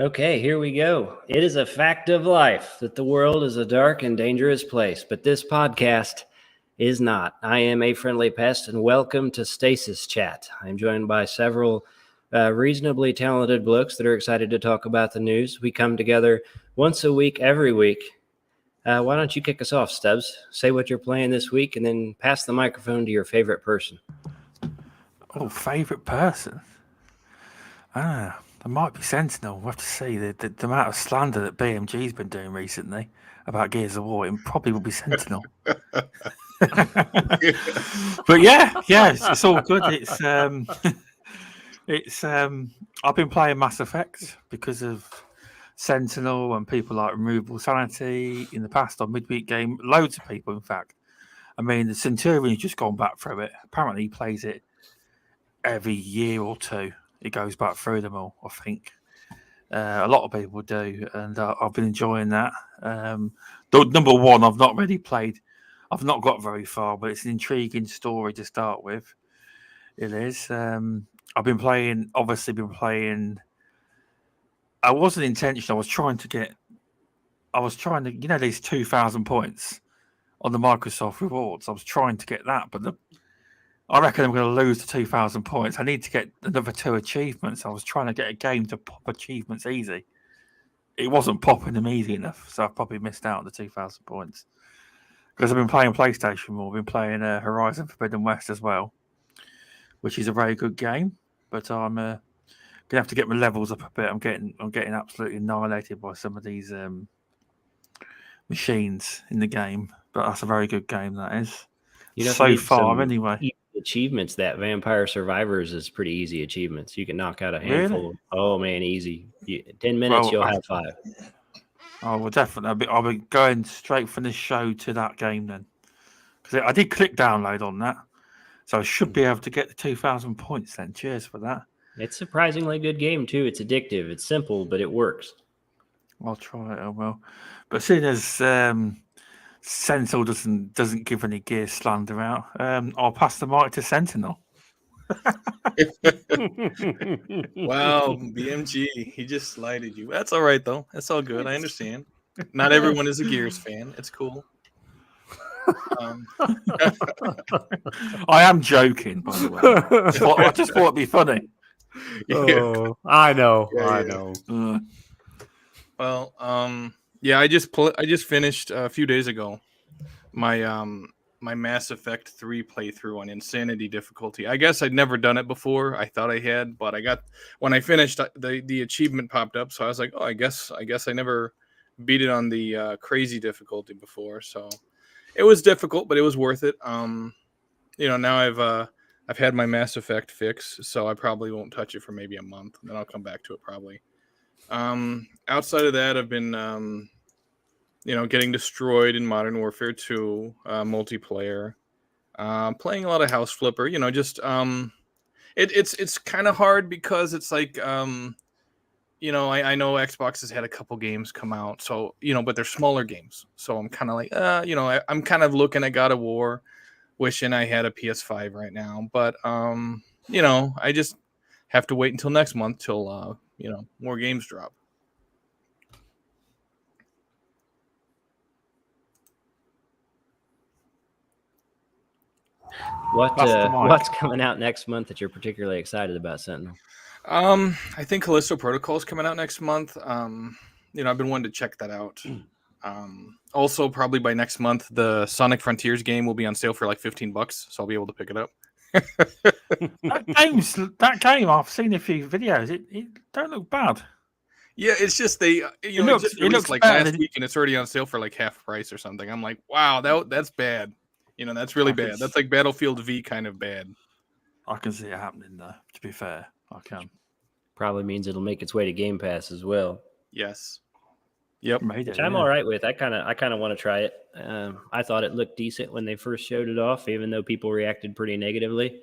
Okay, here we go. It is a fact of life that the world is a dark and dangerous place, but this podcast is not. I am a friendly pest, and welcome to Stasis Chat. I'm joined by several reasonably talented blokes that are excited to talk about the news. We come together once a week, every week. Why don't you kick us off, Stubz? Say what you're playing this week, and then pass the microphone to your favorite person. Oh, favorite person? There might be Sentinel. We'll have to see. The amount of slander that BMG's been doing recently about Gears of War, it probably will be Sentinel. But yeah, it's all good. I've been playing Mass Effect because of Sentinel and people like Removable Sanity in the past on midweek game. Loads of people, in fact. I mean, the Centurion's just gone back through it. Apparently, he plays it every year or two. It goes back through them all, I think. A lot of people do, and I've been enjoying that. Though number one, I've not really played. I've not got very far, but it's an intriguing story to start with. It is. I've been playing. I wasn't intentional. I was trying to, these 2,000 points on the Microsoft rewards. I was trying to get that, but I reckon I'm going to lose the 2,000 points. I need to get another 2 achievements. I was trying to get a game to pop achievements easy. It wasn't popping them easy enough, so I've probably missed out on the 2,000 points. Because I've been playing PlayStation more. I've been playing Horizon Forbidden West as well, which is a very good game. But I'm going to have to get my levels up a bit. I'm getting absolutely annihilated by some of these machines in the game. But that's a very good game, that is. So far, anyway. Achievements, that Vampire Survivors is pretty easy achievements. You can knock out a handful. Really? Oh man, easy. 10 minutes, you'll have 5. Oh well, definitely. I'll be going straight from this show to that game then, because I did click download on that, so I should be able to get the 2,000 points then. Cheers for that. It's a surprisingly good game too. It's addictive. It's simple, but it works. I'll try it. I will. But seeing as Sentinel doesn't give any gear slander out, I'll pass the mic to Sentinel. Wow, BMG, he just slighted you. That's all right though. That's all good. I understand. Not everyone is a Gears fan. It's cool. I am joking, by the way. I just thought it'd be funny. Oh, I know. Well, I just finished a few days ago my Mass Effect 3 playthrough on Insanity difficulty. I guess I'd never done it before. I thought I had, but when I finished, the achievement popped up, so I was like, oh, I guess I never beat it on the crazy difficulty before. So it was difficult, but it was worth it. Now I've had my Mass Effect fix, so I probably won't touch it for maybe a month, and then I'll come back to it probably. Outside of that, I've been getting destroyed in Modern Warfare 2 multiplayer, playing a lot of House Flipper. It's kind of hard because it's like I know Xbox has had a couple games come out, so but they're smaller games, so I'm kind of like I'm kind of looking at God of War, wishing I had a PS5 right now, but I just have to wait until next month till more games drop. What's coming out next month that you're particularly excited about, Sentinel? I think Callisto Protocol is coming out next month. I've been wanting to check that out. Also, probably by next month, the Sonic Frontiers game will be on sale for like $15, so I'll be able to pick it up. that game, I've seen a few videos. It don't look bad. Yeah, it's just it looks like last week, and it's already on sale for like half price or something. I'm like, wow, that's bad. That's really bad. That's like Battlefield V kind of bad. I can see it happening, though, to be fair. I can. Probably means it'll make its way to Game Pass as well. Yes. Yep. Which I'm all right with. I kind of want to try it. I thought it looked decent when they first showed it off, even though people reacted pretty negatively.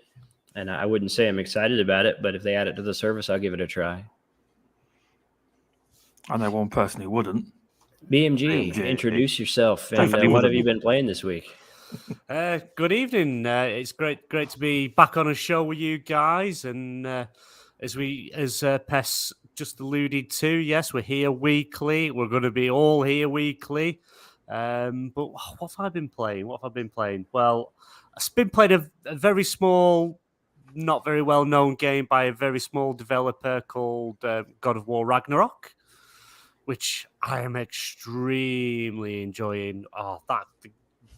And I wouldn't say I'm excited about it, but if they add it to the service, I'll give it a try. I know one person who wouldn't. BMG, introduce yourself. And what have you been playing this week? Good evening. It's great to be back on a show with you guys. And as Pest just alluded to, yes, we're here weekly. We're going to be all here weekly. But what have I been playing? Well, I've been playing a very small, not very well-known game by a very small developer called God of War Ragnarok, which I am extremely enjoying. Oh,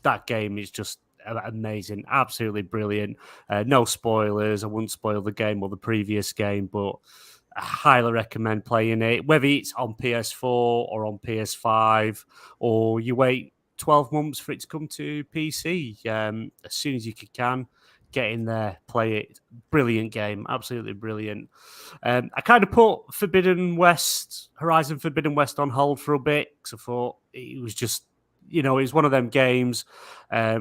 that game is just amazing, absolutely brilliant. No spoilers. I wouldn't spoil the game or the previous game, but I highly recommend playing it, whether it's on PS4 or on PS5, or you wait 12 months for it to come to PC. As soon as you can, get in there, play it. Brilliant game, absolutely brilliant. I kind of put Horizon Forbidden West on hold for a bit because I thought it was just, it was one of them games I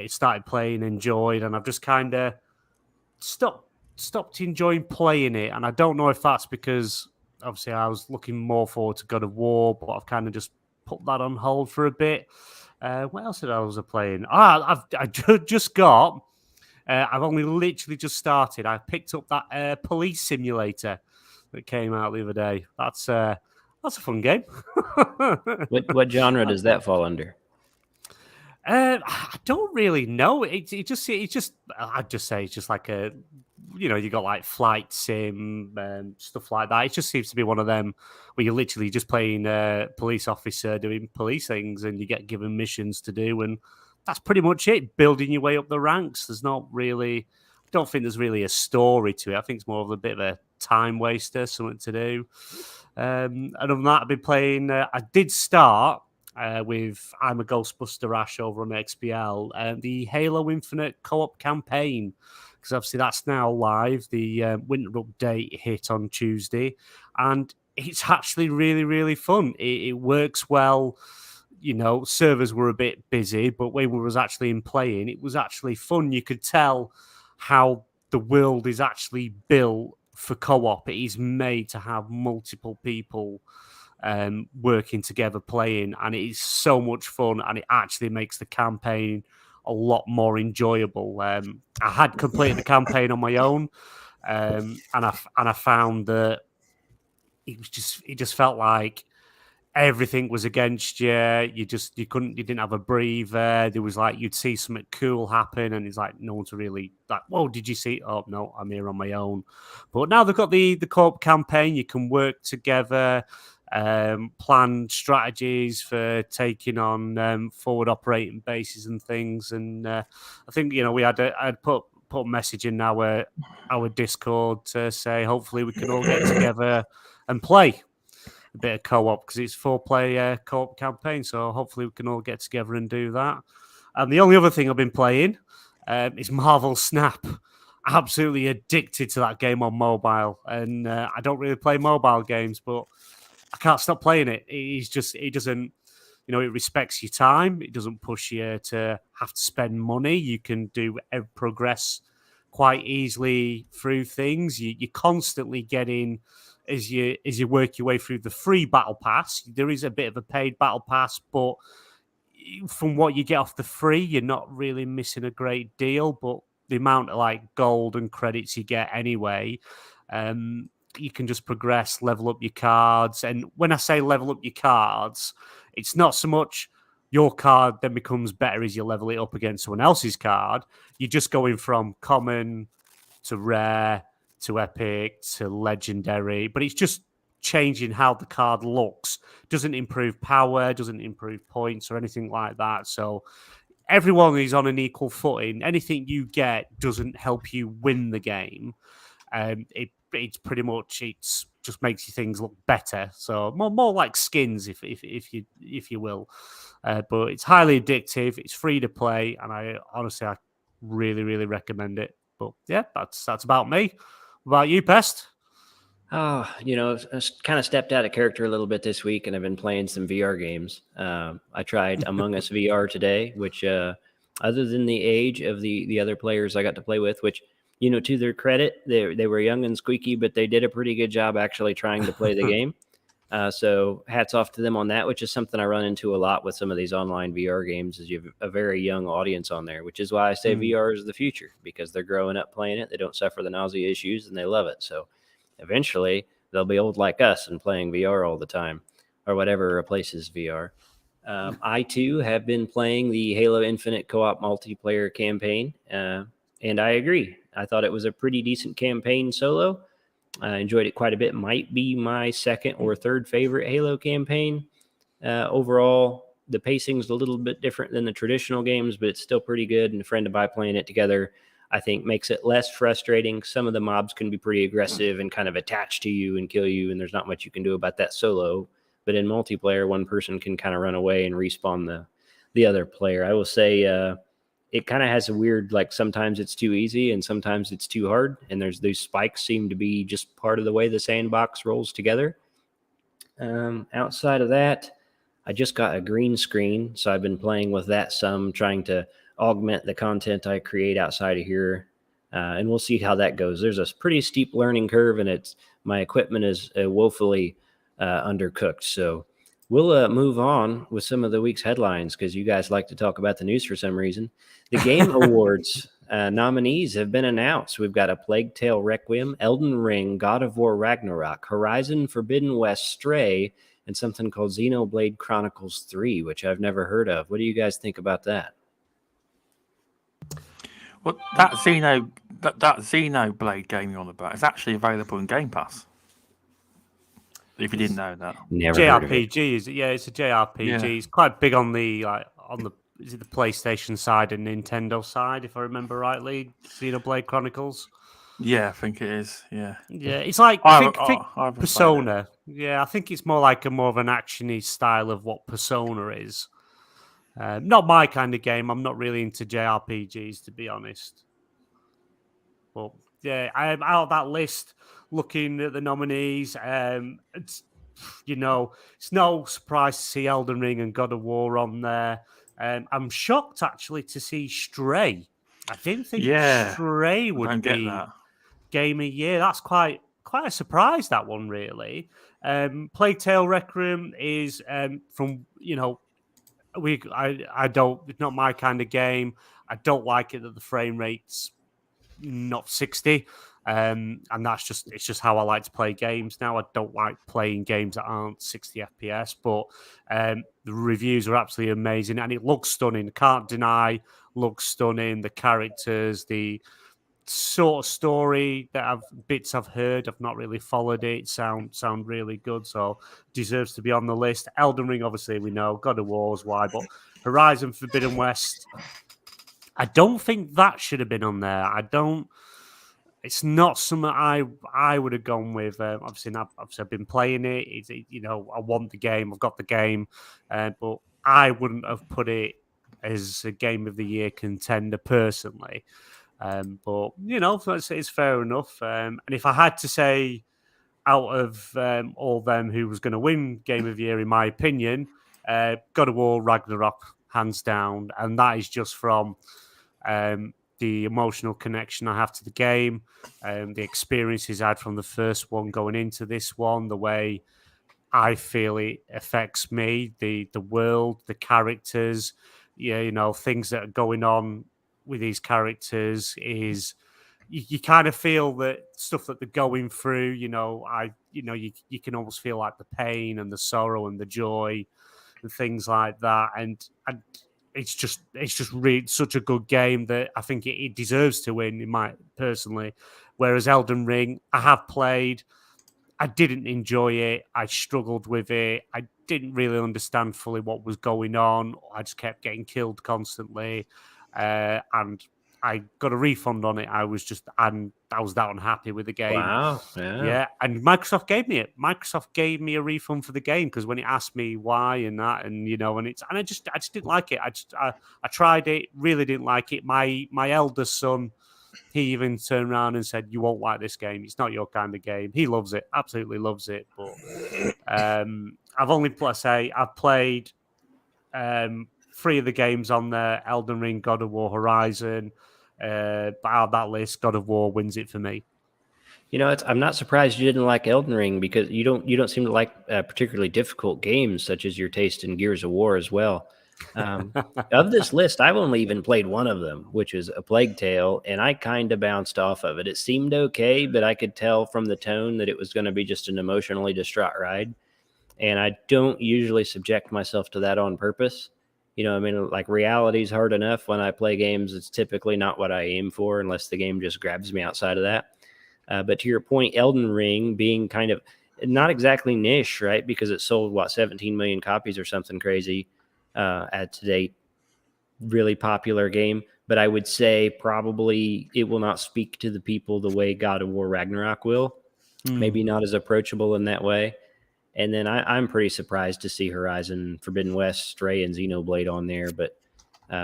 started playing, enjoyed, and I've just kind of stopped enjoying playing it. And I don't know if that's because obviously I was looking more forward to God of War, but I've kind of just put that on hold for a bit. What else was I playing? Just got. I've only literally just started. I picked up that police simulator that came out the other day. That's a fun game. What genre does that fall under? I don't really know. I'd just say it's just like a, you got like flight sim and stuff like that. It just seems to be one of them where you're literally just playing a police officer doing police things, and you get given missions to do, and that's pretty much it. Building your way up the ranks. There's not really, I don't think there's really a story to it. I think it's more of a bit of a time waster, something to do. Other than that, I've been playing. I did start with I'm a Ghostbuster Ash over on XBL, the Halo Infinite co-op campaign, because obviously that's now live. The winter update hit on Tuesday, and it's actually really, really fun. It works well. Servers were a bit busy, but when we was actually in playing, it was actually fun. You could tell how the world is actually built for co-op. It is made to have multiple people working together playing, and it is so much fun, and it actually makes the campaign a lot more enjoyable. I had completed the campaign on my own, and I found that it just felt like everything was against you. You didn't have a breather. There was like, you'd see something cool happen, and it's like no one's really like, whoa, did you see? Oh no, I'm here on my own. But now they've got the co-op campaign. You can work together, plan strategies for taking on forward operating bases and things. And I think I'd put a message in our Discord to say hopefully we can all get together and play a bit of co-op, because it's 4-player co-op campaign. So hopefully we can all get together and do that. And the only other thing I've been playing is Marvel Snap. Absolutely addicted to that game on mobile, and I don't really play mobile games, but I can't stop playing it. It doesn't, it respects your time. It doesn't push you to have to spend money. You can progress quite easily through things. You constantly get in as you work your way through the free battle pass. There is a bit of a paid battle pass, but from what you get off the free, you're not really missing a great deal. But the amount of like gold and credits you get anyway, you can just progress, level up your cards. And when I say level up your cards, it's not so much your card then becomes better as you level it up against someone else's card. You're just going from common to rare to epic to legendary, but it's just changing how the card looks. Doesn't improve power, doesn't improve points or anything like that. So everyone is on an equal footing. Anything you get doesn't help you win the game. It's pretty much, it's just makes your things look better. So more like skins, if you will. But it's highly addictive. It's free to play, and I really, really recommend it. But yeah, that's about me. What about you, Pest? I kind of stepped out of character a little bit this week, and I've been playing some VR games. I tried Among Us VR today, which, other than the age of the other players I got to play with, which, to their credit, they were young and squeaky, but they did a pretty good job actually trying to play the game. So hats off to them on that, which is something I run into a lot with some of these online VR games, is you have a very young audience on there, which is why I say VR is the future, because they're growing up playing it. They don't suffer the nausea issues, and they love it. So eventually they'll be old like us and playing VR all the time, or whatever replaces VR. I too have been playing the Halo Infinite co-op multiplayer campaign, and I agree. I thought it was a pretty decent campaign solo. I enjoyed it quite a bit. Might be my second or third favorite Halo campaign. Overall, the pacing's a little bit different than the traditional games, but it's still pretty good. And a friend of mine playing it together, I think, makes it less frustrating. Some of the mobs can be pretty aggressive and kind of attach to you and kill you, and there's not much you can do about that solo. But in multiplayer, one person can kind of run away and respawn the other player. I will say it kind of has a weird, like, sometimes it's too easy and sometimes it's too hard. And those spikes seem to be just part of the way the sandbox rolls together. Outside of that, I just got a green screen, so I've been playing with that some, trying to augment the content I create outside of here. And we'll see how that goes. There's a pretty steep learning curve, and my equipment is woefully undercooked. So we'll move on with some of the week's headlines, because you guys like to talk about the news for some reason. The Game Awards nominees have been announced. We've got A Plague Tale Requiem, Elden Ring, God of War Ragnarok, Horizon Forbidden West, Stray, and something called Xenoblade Chronicles 3, which I've never heard of. What do you guys think about that? Well, that Xenoblade game you're on about is actually available in Game Pass. If you didn't know that, Never heard of it. JRPG is it? Yeah, it's a JRPG. Yeah. It's quite big on the is it the PlayStation side and Nintendo side, if I remember rightly. Xenoblade Chronicles. Yeah, I think it is. Yeah, it's like I I think haven't played Persona. Yeah, I think it's more like more of an actiony style of what Persona is. Not my kind of game. I'm not really into JRPGs, to be honest. But yeah, I'm out of that list looking at the nominees. It's no surprise to see Elden Ring and God of War on there. I'm shocked actually to see Stray. I didn't think Stray would be Game of the Year. That's quite a surprise, that one, really. Plague Tale Requiem is from I don't. It's not my kind of game. I don't like it that the frame rate's not 60, and it's just how I like to play games now. I don't like playing games that aren't 60 FPS, but the reviews are absolutely amazing, and it looks stunning. Can't deny, looks stunning. The characters, the sort of story that I've heard, I've not really followed it. Sound really good, so deserves to be on the list. Elden Ring, obviously, we know. God of War's why, but Horizon Forbidden West, I don't think that should have been on there. It's not something I would have gone with. Obviously, I've been playing it. I want the game. I've got the game, but I wouldn't have put it as a Game of the Year contender personally. But it's fair enough. And if I had to say, out of all them, who was going to win Game of the Year, in my opinion, God of War Ragnarok, hands down, and that is just from the emotional connection I have to the game, the experiences I had from the first one going into this one, the way I feel it affects me, the world, the characters, things that are going on with these characters is you kind of feel that stuff that they're going through, you can almost feel like the pain and the sorrow and the joy and things like that. And it's just really such a good game that I think it deserves to win, in my personally. Whereas Elden Ring, I have played, I didn't enjoy it. I struggled with it. I didn't really understand fully what was going on. I just kept getting killed constantly. And I got a refund on it. I was that unhappy with the game. Wow. Yeah. And Microsoft gave me it. Microsoft gave me a refund for the game because when it asked me why and that, and I just didn't like it. I tried it, really didn't like it. My eldest son, he even turned around and said, "You won't like this game. It's not your kind of game." He loves it, absolutely loves it. But I've played 3 of the games on there: Elden Ring, God of War, Horizon. But out of that list, God of War wins it for me. I'm not surprised you didn't like Elden Ring, because you don't seem to like particularly difficult games, such as your taste in Gears of War as well. Of this list, I've only even played one of them, which is A Plague Tale, and I kind of bounced off of it. It seemed okay, but I could tell from the tone that it was going to be just an emotionally distraught ride. And I don't usually subject myself to that on purpose. You know, I mean, like reality's hard enough when I play games. It's typically not what I aim for unless the game just grabs me outside of that. But to your point, Elden Ring being kind of not exactly niche, right? Because it sold, 17 million copies or something crazy at to date. Really popular game. But I would say probably it will not speak to the people the way God of War Ragnarok will. Maybe not as approachable in that way. And then I'm pretty surprised to see Horizon Forbidden West, Stray, and Xenoblade on there, but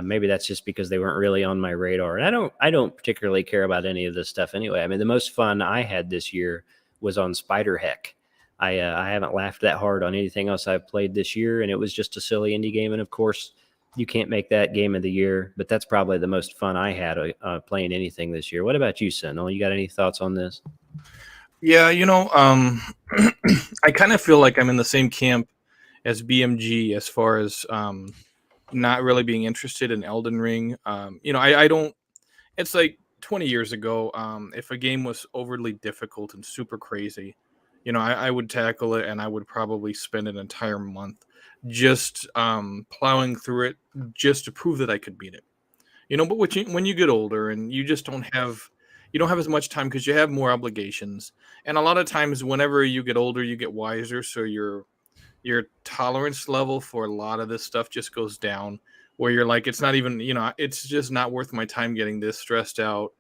maybe that's just because they weren't really on my radar. And I don't particularly care about any of this stuff anyway. I mean, the most fun I had this year was on Spider-Heck. I haven't laughed that hard on anything else I've played this year, and it was just a silly indie game. And of course, you can't make that game of the year, but that's probably the most fun I had playing anything this year. What about you, Sentinel? You got any thoughts on this? Yeah, I kind of feel like I'm in the same camp as BMG as far as not really being interested in Elden Ring. I don't. It's like 20 years ago. If a game was overly difficult and super crazy, I would tackle it, and I would probably spend an entire month just plowing through it just to prove that I could beat it. But when you get older and you just don't have as much time because you have more obligations. And a lot of times whenever you get older, you get wiser. So your tolerance level for a lot of this stuff just goes down, where you're like, it's not even, it's just not worth my time getting this stressed out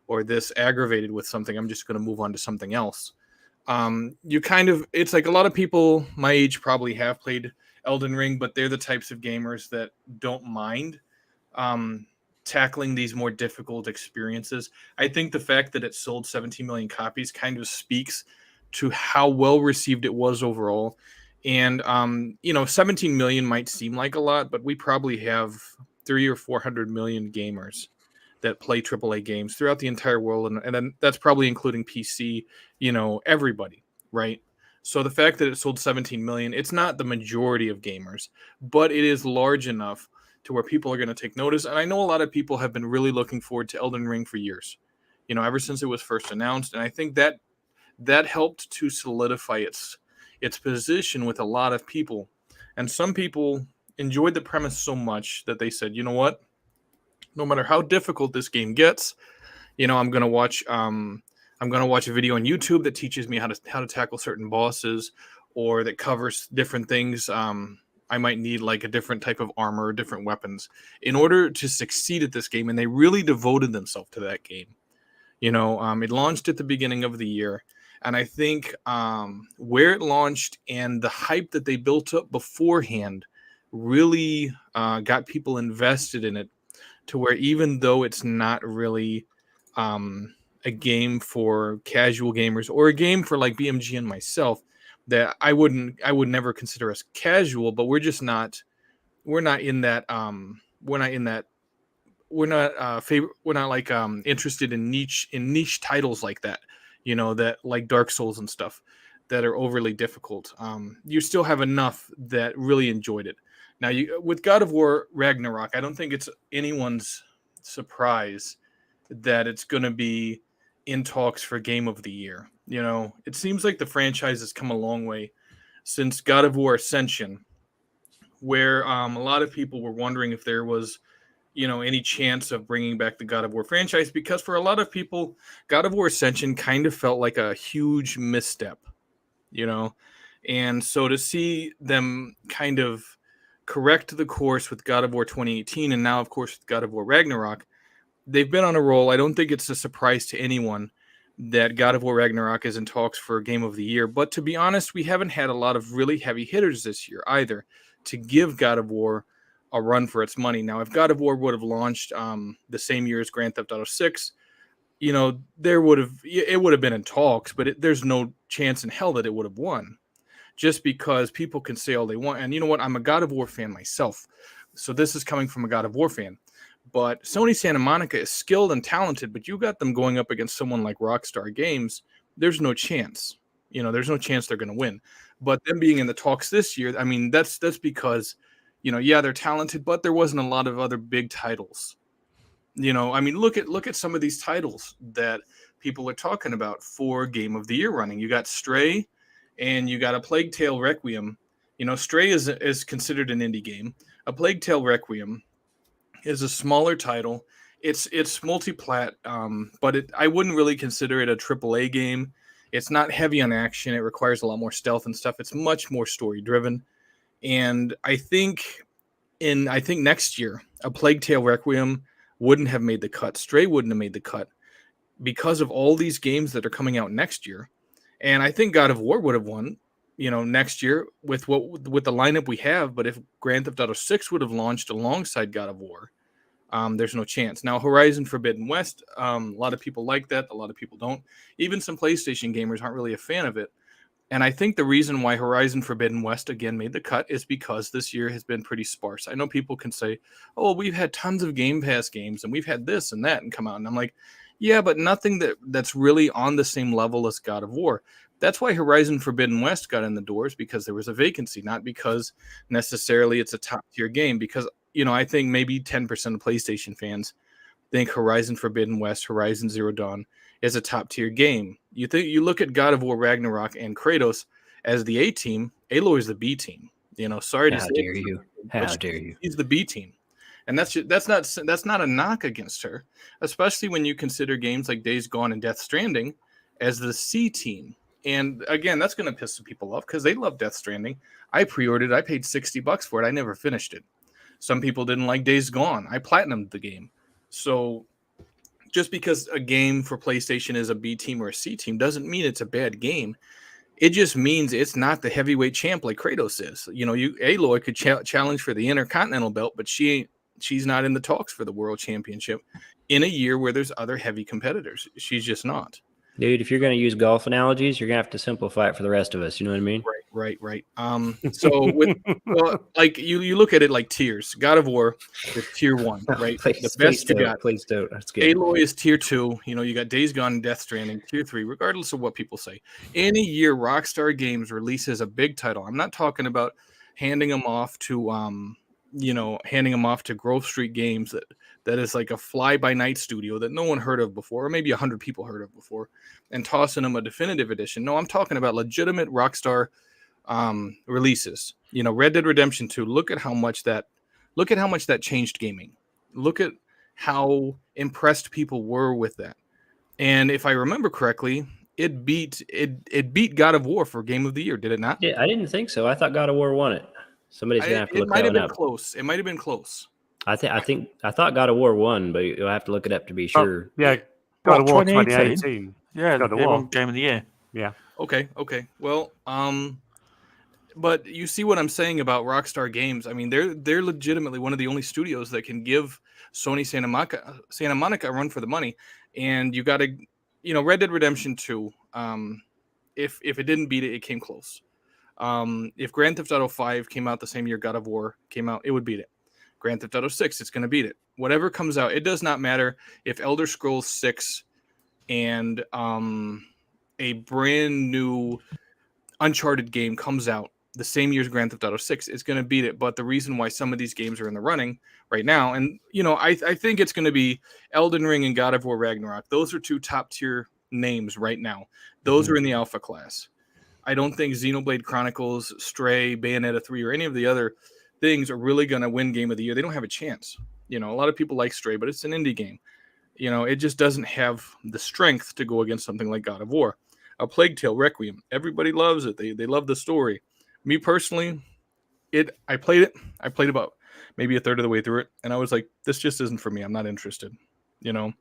or this aggravated with something. I'm just going to move on to something else. It's like a lot of people my age probably have played Elden Ring, but they're the types of gamers that don't mind tackling these more difficult experiences. I think the fact that it sold 17 million copies kind of speaks to how well received it was overall. And 17 million might seem like a lot, but we probably have 300 or 400 million gamers that play AAA games throughout the entire world, and then that's probably including PC, everybody, right? So the fact that it sold 17 million, it's not the majority of gamers, but it is large enough to where people are going to take notice. And I know a lot of people have been really looking forward to Elden Ring for years, ever since it was first announced. And I think that helped to solidify its position with a lot of people. And some people enjoyed the premise so much that they said, you know what, no matter how difficult this game gets, I'm going to watch a video on YouTube that teaches me how to tackle certain bosses, or that covers different things. I might need like a different type of armor or different weapons in order to succeed at this game. And they really devoted themselves to that game. It launched at the beginning of the year. And I think where it launched and the hype that they built up beforehand really got people invested in it, to where even though it's not really a game for casual gamers or a game for like BMG and myself, that I would never consider us casual, but we're not interested in niche titles like that, that like Dark Souls and stuff that are overly difficult. You still have enough that really enjoyed it. Now, with God of War Ragnarok, I don't think it's anyone's surprise that it's going to be in talks for Game of the Year. It seems like the franchise has come a long way since God of War Ascension, where a lot of people were wondering if there was, any chance of bringing back the God of War franchise, because for a lot of people, God of War Ascension kind of felt like a huge misstep, and so to see them kind of correct the course with God of War 2018, and now, of course, with God of War Ragnarok, they've been on a roll. I don't think it's a surprise to anyone that God of War Ragnarok is in talks for Game of the Year. But to be honest, we haven't had a lot of really heavy hitters this year either to give God of War a run for its money. Now, if God of War would have launched the same year as Grand Theft Auto 6, it would have been in talks, but there's no chance in hell that it would have won, just because people can say all they want. And you know what? I'm a God of War fan myself, so this is coming from a God of War fan. But Sony Santa Monica is skilled and talented, but you got them going up against someone like Rockstar Games. There's no chance. There's no chance they're going to win. But them being in the talks this year, I mean, that's because, Yeah, they're talented, but there wasn't a lot of other big titles. I mean, look at some of these titles that people are talking about for Game of the Year running. You got Stray, and you got A Plague Tale Requiem. Stray is considered an indie game. A Plague Tale Requiem is a smaller title. It's multi-plat, but I wouldn't really consider it a AAA game. It's not heavy on action. It requires a lot more stealth and stuff. It's much more story-driven. And I think next year, A Plague Tale Requiem wouldn't have made the cut. Stray wouldn't have made the cut because of all these games that are coming out next year. And I think God of War would have won, next year with the lineup we have. But if Grand Theft Auto 6 would have launched alongside God of War, there's no chance. Now, Horizon Forbidden West, a lot of people like that. A lot of people don't. Even some PlayStation gamers aren't really a fan of it. And I think the reason why Horizon Forbidden West again made the cut is because this year has been pretty sparse. I know people can say, oh, we've had tons of Game Pass games and we've had this and that and come out. And I'm like, yeah, but nothing that's really on the same level as God of War. That's why Horizon Forbidden West got in the doors, because there was a vacancy, not because necessarily it's a top tier game. Because, I think maybe 10% of PlayStation fans think Horizon Forbidden West, Horizon Zero Dawn is a top tier game. You look at God of War Ragnarok and Kratos as the A team, Aloy is the B team. Sorry to say. How dare you? He's the B team. And that's not a knock against her, especially when you consider games like Days Gone and Death Stranding as the C team. And again, that's going to piss some people off because they love Death Stranding. I pre-ordered. I paid $60 for it. I never finished it. Some people didn't like Days Gone. I platinumed the game. So just because a game for PlayStation is a B team or a C team doesn't mean it's a bad game. It just means it's not the heavyweight champ like Kratos is. Aloy could challenge for the Intercontinental belt, but she's not in the talks for the World Championship in a year where there's other heavy competitors. She's just not. Dude, if you're going to use golf analogies, you're going to have to simplify it for the rest of us. You know what I mean? Right. So you look at it like tiers. God of War is tier 1, right? The best you got. Please don't. That's good. Aloy is tier 2. You got Days Gone and Death Stranding, tier 3, regardless of what people say. Any year Rockstar Games releases a big title. I'm not talking about handing them off to Grove Street Games that is like a fly-by-night studio that no one heard of before, or maybe 100 people heard of before, and tossing them a definitive edition. No, I'm talking about legitimate Rockstar releases. Red Dead Redemption 2. Look at how much that changed gaming. Look at how impressed people were with that. And if I remember correctly, it beat God of War for Game of the Year, did it not? Yeah, I didn't think so. I thought God of War won it. Somebody's gonna have to look that one up. It might have been close. It might have been close. I thought God of War won, but you'll have to look it up to be sure. Yeah, God of War 2018. Yeah, God of they War. won Game of the Year. Yeah. Okay. Well, but you see what I'm saying about Rockstar Games. I mean, they're legitimately one of the only studios that can give Sony Santa Monica a run for the money. And you got to, Red Dead Redemption 2. If it didn't beat it, it came close. If Grand Theft Auto 5 came out the same year God of War came out, it would beat it. Grand Theft Auto 6, it's going to beat it. Whatever comes out, it does not matter if Elder Scrolls 6 and a brand new Uncharted game comes out the same year as Grand Theft Auto 6, it's going to beat it. But the reason why some of these games are in the running right now, and I think it's going to be Elden Ring and God of War Ragnarok. Those are two top tier names right now. Those are in the alpha class. I don't think Xenoblade Chronicles, Stray, Bayonetta 3, or any of the other things are really going to win Game of the Year. They don't have a chance. A lot of people like Stray, but it's an indie game. It just doesn't have the strength to go against something like God of War. A Plague Tale Requiem. Everybody loves it. They love the story. Me personally, I played it. I played about maybe a third of the way through it, and I was like, this just isn't for me. I'm not interested. And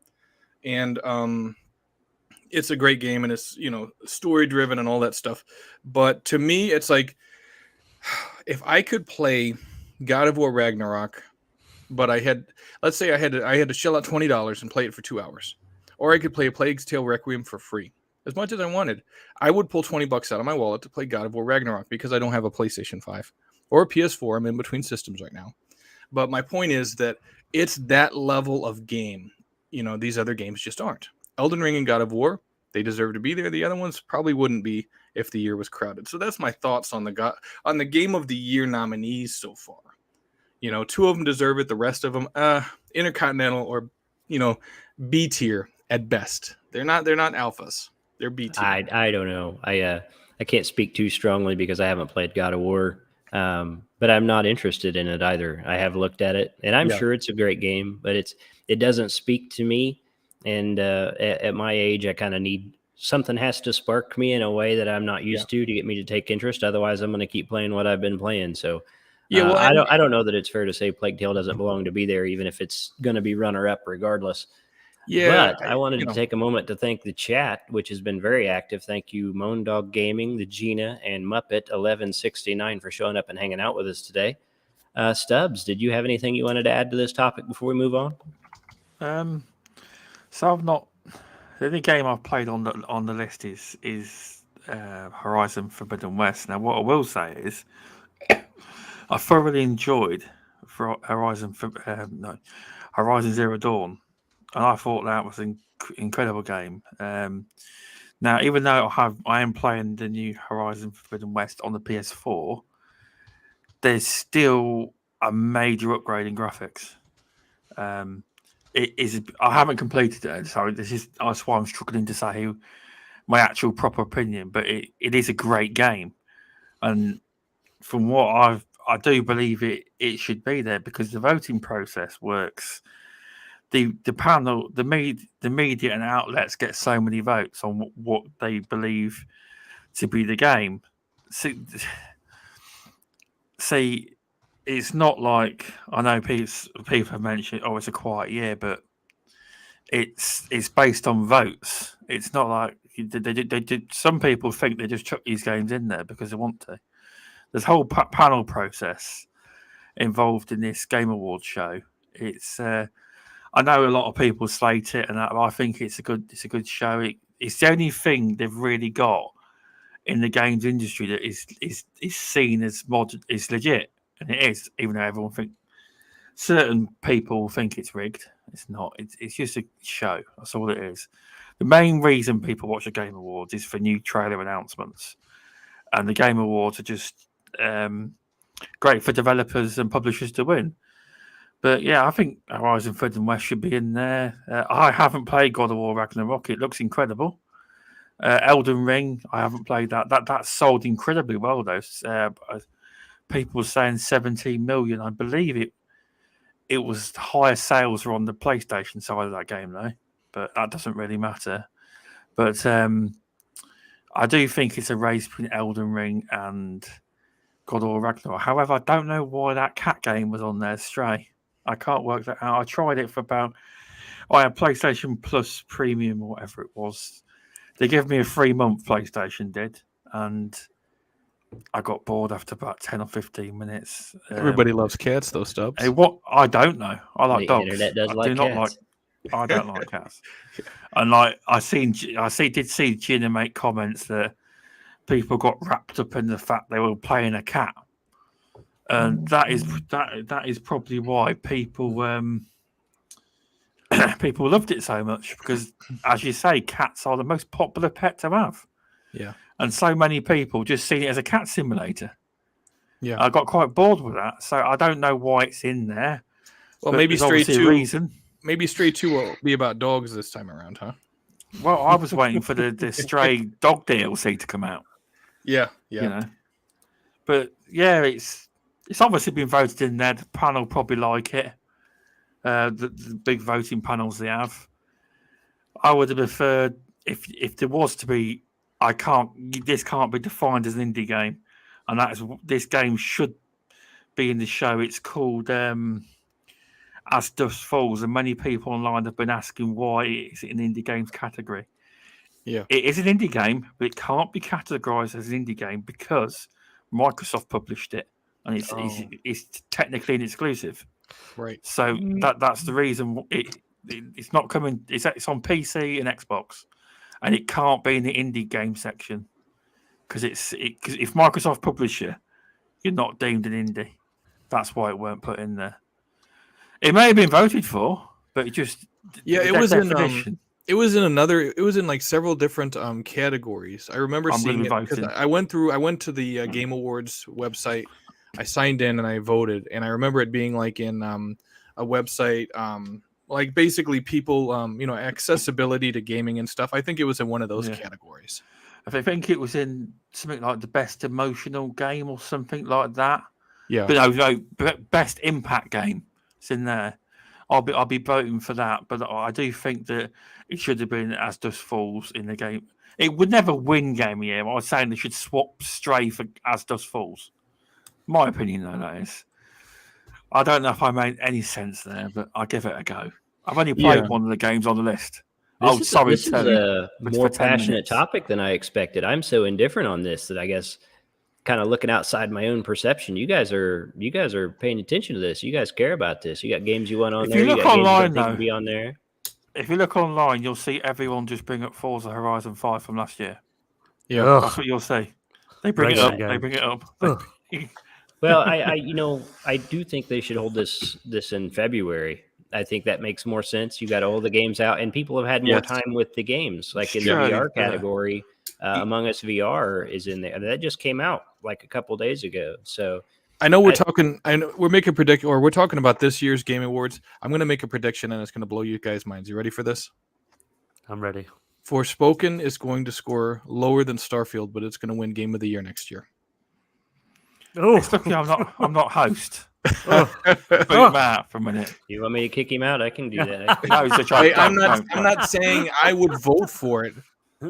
it's a great game, and it's story driven and all that stuff. But to me, it's like, if I could play God of War Ragnarok, but let's say I had to shell out $20 and play it for 2 hours, or I could play A Plague Tale Requiem for free, as much as I wanted, I would pull $20 out of my wallet to play God of War Ragnarok because I don't have a PlayStation 5 or a PS4. I'm in between systems right now. But my point is that it's that level of game. These other games just aren't. Elden Ring and God of War, they deserve to be there. The other ones probably wouldn't be if the year was crowded. So that's my thoughts on the Game of the Year nominees so far. 2 of them deserve it. The rest of them, Intercontinental or B tier at best. They're not alphas. They're B tier. I don't know. I can't speak too strongly because I haven't played God of War, but I'm not interested in it either. I have looked at it, and I'm sure it's a great game, but it doesn't speak to me. And at my age, I kind of need something has to spark me in a way that I'm not used to get me to take interest. Otherwise, I'm going to keep playing what I've been playing. So I don't know that it's fair to say Plague Tale doesn't belong to be there, even if it's going to be runner up regardless. Yeah, but I wanted to take a moment to thank the chat, which has been very active. Thank you, Moondog Gaming, the Gina, and Muppet 1169 for showing up and hanging out with us today. Stubz, did you have anything you wanted to add to this topic before we move on? So I've not. The only game I've played on the list is Horizon Forbidden West. Now, what I will say is, I thoroughly enjoyed Horizon Zero Dawn, and I thought that was an incredible game. Now, even though I am playing the new Horizon Forbidden West on the PS4, there's still a major upgrade in graphics. It is. I haven't completed it, so that's why I'm struggling to say my actual proper opinion. But it is a great game, and from what I do believe it should be there because the voting process works. The panel, the media and outlets get so many votes on what they believe to be the game. See, it's not like I know people have mentioned, it's a quiet year, but it's based on votes. It's not like they did. Some people think they just chuck these games in there because they want to. There's a whole panel process involved in this Game Awards show. It's I know a lot of people slate it, and I think it's a good show. It's the only thing they've really got in the games industry that is seen as modern, is legit. And it is, even though everyone certain people think it's rigged. It's not. It's just a show. That's all it is. The main reason people watch the Game Awards is for new trailer announcements, and the Game Awards are just great for developers and publishers to win. But yeah, I think Horizon Forbidden West should be in there. I haven't played God of War Ragnarok. It looks incredible. Elden Ring, I haven't played that. That sold incredibly well though. People saying 17 million. I believe it was higher sales were on the PlayStation side of that game though, but that doesn't really matter. But I do think it's a race between Elden Ring and God of War Ragnarok. However, I don't know why that cat game was on there, Stray. I can't work that out. I tried it for I had PlayStation Plus Premium or whatever it was. They gave me a 3-month PlayStation did, and I got bored after about 10 or 15 minutes. Everybody loves cats, though, Stubz. Hey, what? I don't know. I like dogs. Internet does I like do not cats. I don't like cats. And I did see Gina make comments that people got wrapped up in the fact they were playing a cat, and that is probably why people people loved it so much because, as you say, cats are the most popular pet to have. Yeah. And so many people just see it as a cat simulator. Yeah. I got quite bored with that, so I don't know why it's in there. Well, maybe Stray 2. Reason. Maybe Stray 2 will be about dogs this time around, huh? Well, I was waiting for the Stray dog DLC to come out. Yeah. You know? But yeah, it's obviously been voted in there. The panel probably like it. The big voting panels they have. I would have preferred if there was to be. This can't be defined as an indie game, and this game should be in the show. It's called As Dusk Falls, and many people online have been asking why it's in indie games category. Yeah, it is an indie game, but it can't be categorized as an indie game because Microsoft published it, and it's technically an exclusive. Right. So that's the reason it's not coming. It's on PC and Xbox, and it can't be in the indie game section because if Microsoft publish it, you're not deemed an indie. That's why it weren't put in there. It may have been voted for, but it just it was definition. It was in like several different categories. I remember seeing it because I went to the Game Awards website I signed in and I voted, and I remember it being like in a website, like basically people, accessibility to gaming and stuff. I think it was in one of those categories. I think it was in something like the best emotional game or something like that. Yeah, but no, best impact game. It's in there. I'll be voting for that, but I do think that it should have been As Dusk Falls in the game. It would never win Game of the Year. I was saying they should swap Stray for As Dusk Falls. My opinion, though, that is. I don't know if I made any sense there, but I'll give it a go. I've only played one of the games on the list. This is a more passionate topic than I expected. I'm so indifferent on this that I guess kind of looking outside my own perception. You guys are paying attention to this. You guys care about this. You got games you want on there. If you look online, though, be on there. If you look online, you'll see everyone just bring up Forza Horizon 5 from last year. Yeah, that's what you'll see. They bring it up. They bring it up. Well, I do think they should hold this in February. I think that makes more sense. You got all the games out, and people have had more time with the games. Like in the VR category, Among Us VR is in there. That just came out like a couple days ago. So I know we're making prediction, or we're talking about this year's Game Awards. I'm going to make a prediction, and it's going to blow you guys' minds. You ready for this? I'm ready. Forspoken is going to score lower than Starfield, but it's going to win Game of the Year next year. Oh, it's lucky I'm not host. Bring him out for a minute. You want me to kick him out? I can do that. I'm not saying I would vote for it.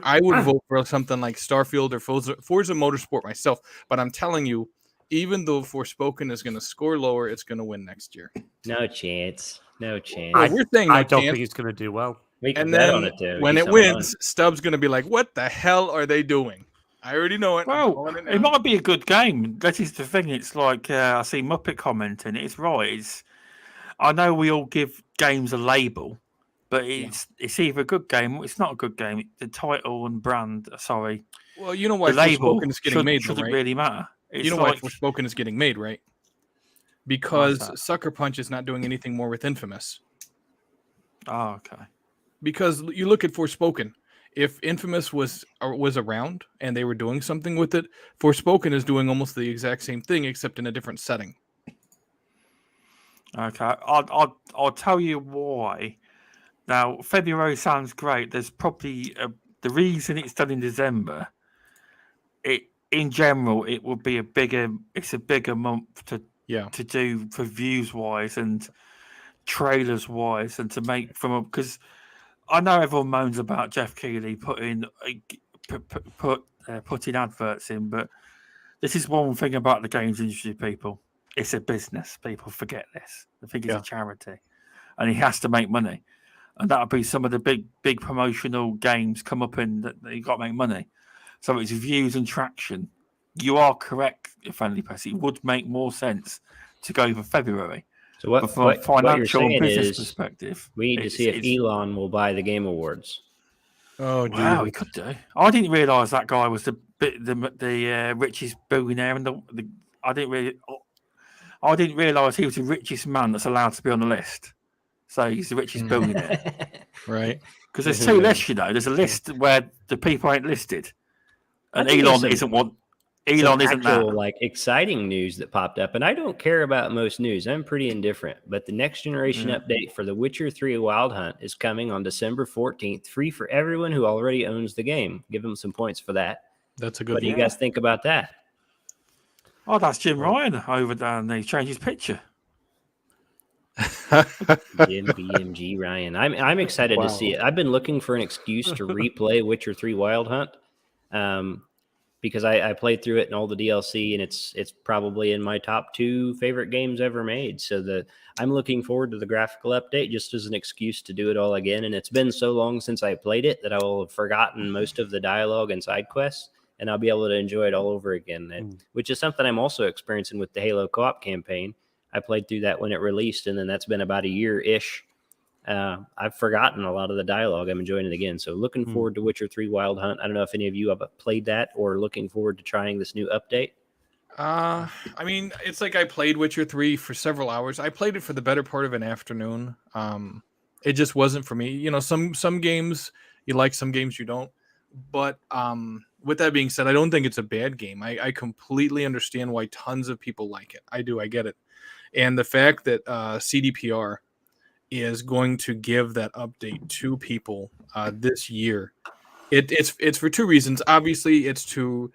I would vote for something like Starfield or Forza Motorsport myself. But I'm telling you, even though Forspoken is going to score lower, it's going to win next year. No chance. No chance. We're saying I don't think it's going to do well. And then when it wins, Stubz going to be like, "What the hell are they doing?" I already know it. Well, it might be a good game. That is the thing. It's like I see Muppet commenting. It's right. I know we all give games a label, but it's either a good game or it's not a good game. The title and brand. Sorry. Well, you know why Forspoken is getting made, shouldn't right? really matter. You know why Forspoken is getting made, right? Because Sucker Punch is not doing anything more with Infamous. Oh, okay. Because you look at Forspoken. If Infamous was around and they were doing something with it, Forspoken is doing almost the exact same thing except in a different setting. Okay, I'll tell you why. Now, February sounds great. There's probably the reason it's done in December. In general, it would be a bigger month to do for views wise and trailers wise, and to make because. I know everyone moans about Jeff Keighley putting adverts in, but this is one thing about the games industry, people. It's a business. People forget this. They think it's a charity. And he has to make money. And that'll be some of the big promotional games come up in that you got to make money. So it's views and traction. You are correct, Friendly Pest. It would make more sense to go for February. So what you're saying is perspective, we need to see if Elon will buy the Game Awards. Oh, geez. Wow, he could do. I didn't realise that guy was the richest billionaire, and I didn't realise he was the richest man that's allowed to be on the list. So he's the richest billionaire, right? Because there's two lists, There's a list where the people ain't listed, and Elon isn't one. Elon isn't actual, like exciting news that popped up, and I don't care about most news. I'm pretty indifferent. But the next generation update for The Witcher 3 Wild Hunt is coming on December 14th, free for everyone who already owns the game. Give them some points for that. That's a good. What do you guys think about that? Oh, that's Jim Ryan over there, and he changed his picture. Jim BMG Ryan. I'm excited to see it. I've been looking for an excuse to replay Witcher 3 Wild Hunt. Because I played through it and all the DLC, and it's probably in my top 2 favorite games ever made. So I'm looking forward to the graphical update just as an excuse to do it all again. And it's been so long since I played it that I will have forgotten most of the dialogue and side quests, and I'll be able to enjoy it all over again, which is something I'm also experiencing with the Halo co-op campaign. I played through that when it released, and then that's been about a year-ish. I've forgotten a lot of the dialogue. I'm enjoying it again. So looking forward to Witcher 3 Wild Hunt. I don't know if any of you have played that or looking forward to trying this new update. I mean, it's like I played Witcher 3 for several hours. I played it for the better part of an afternoon. It just wasn't for me. Some games you like, some games you don't. But with that being said, I don't think it's a bad game. I completely understand why tons of people like it. I do. I get it. And the fact that CDPR is going to give that update to people this year, it's for two reasons. Obviously, it's to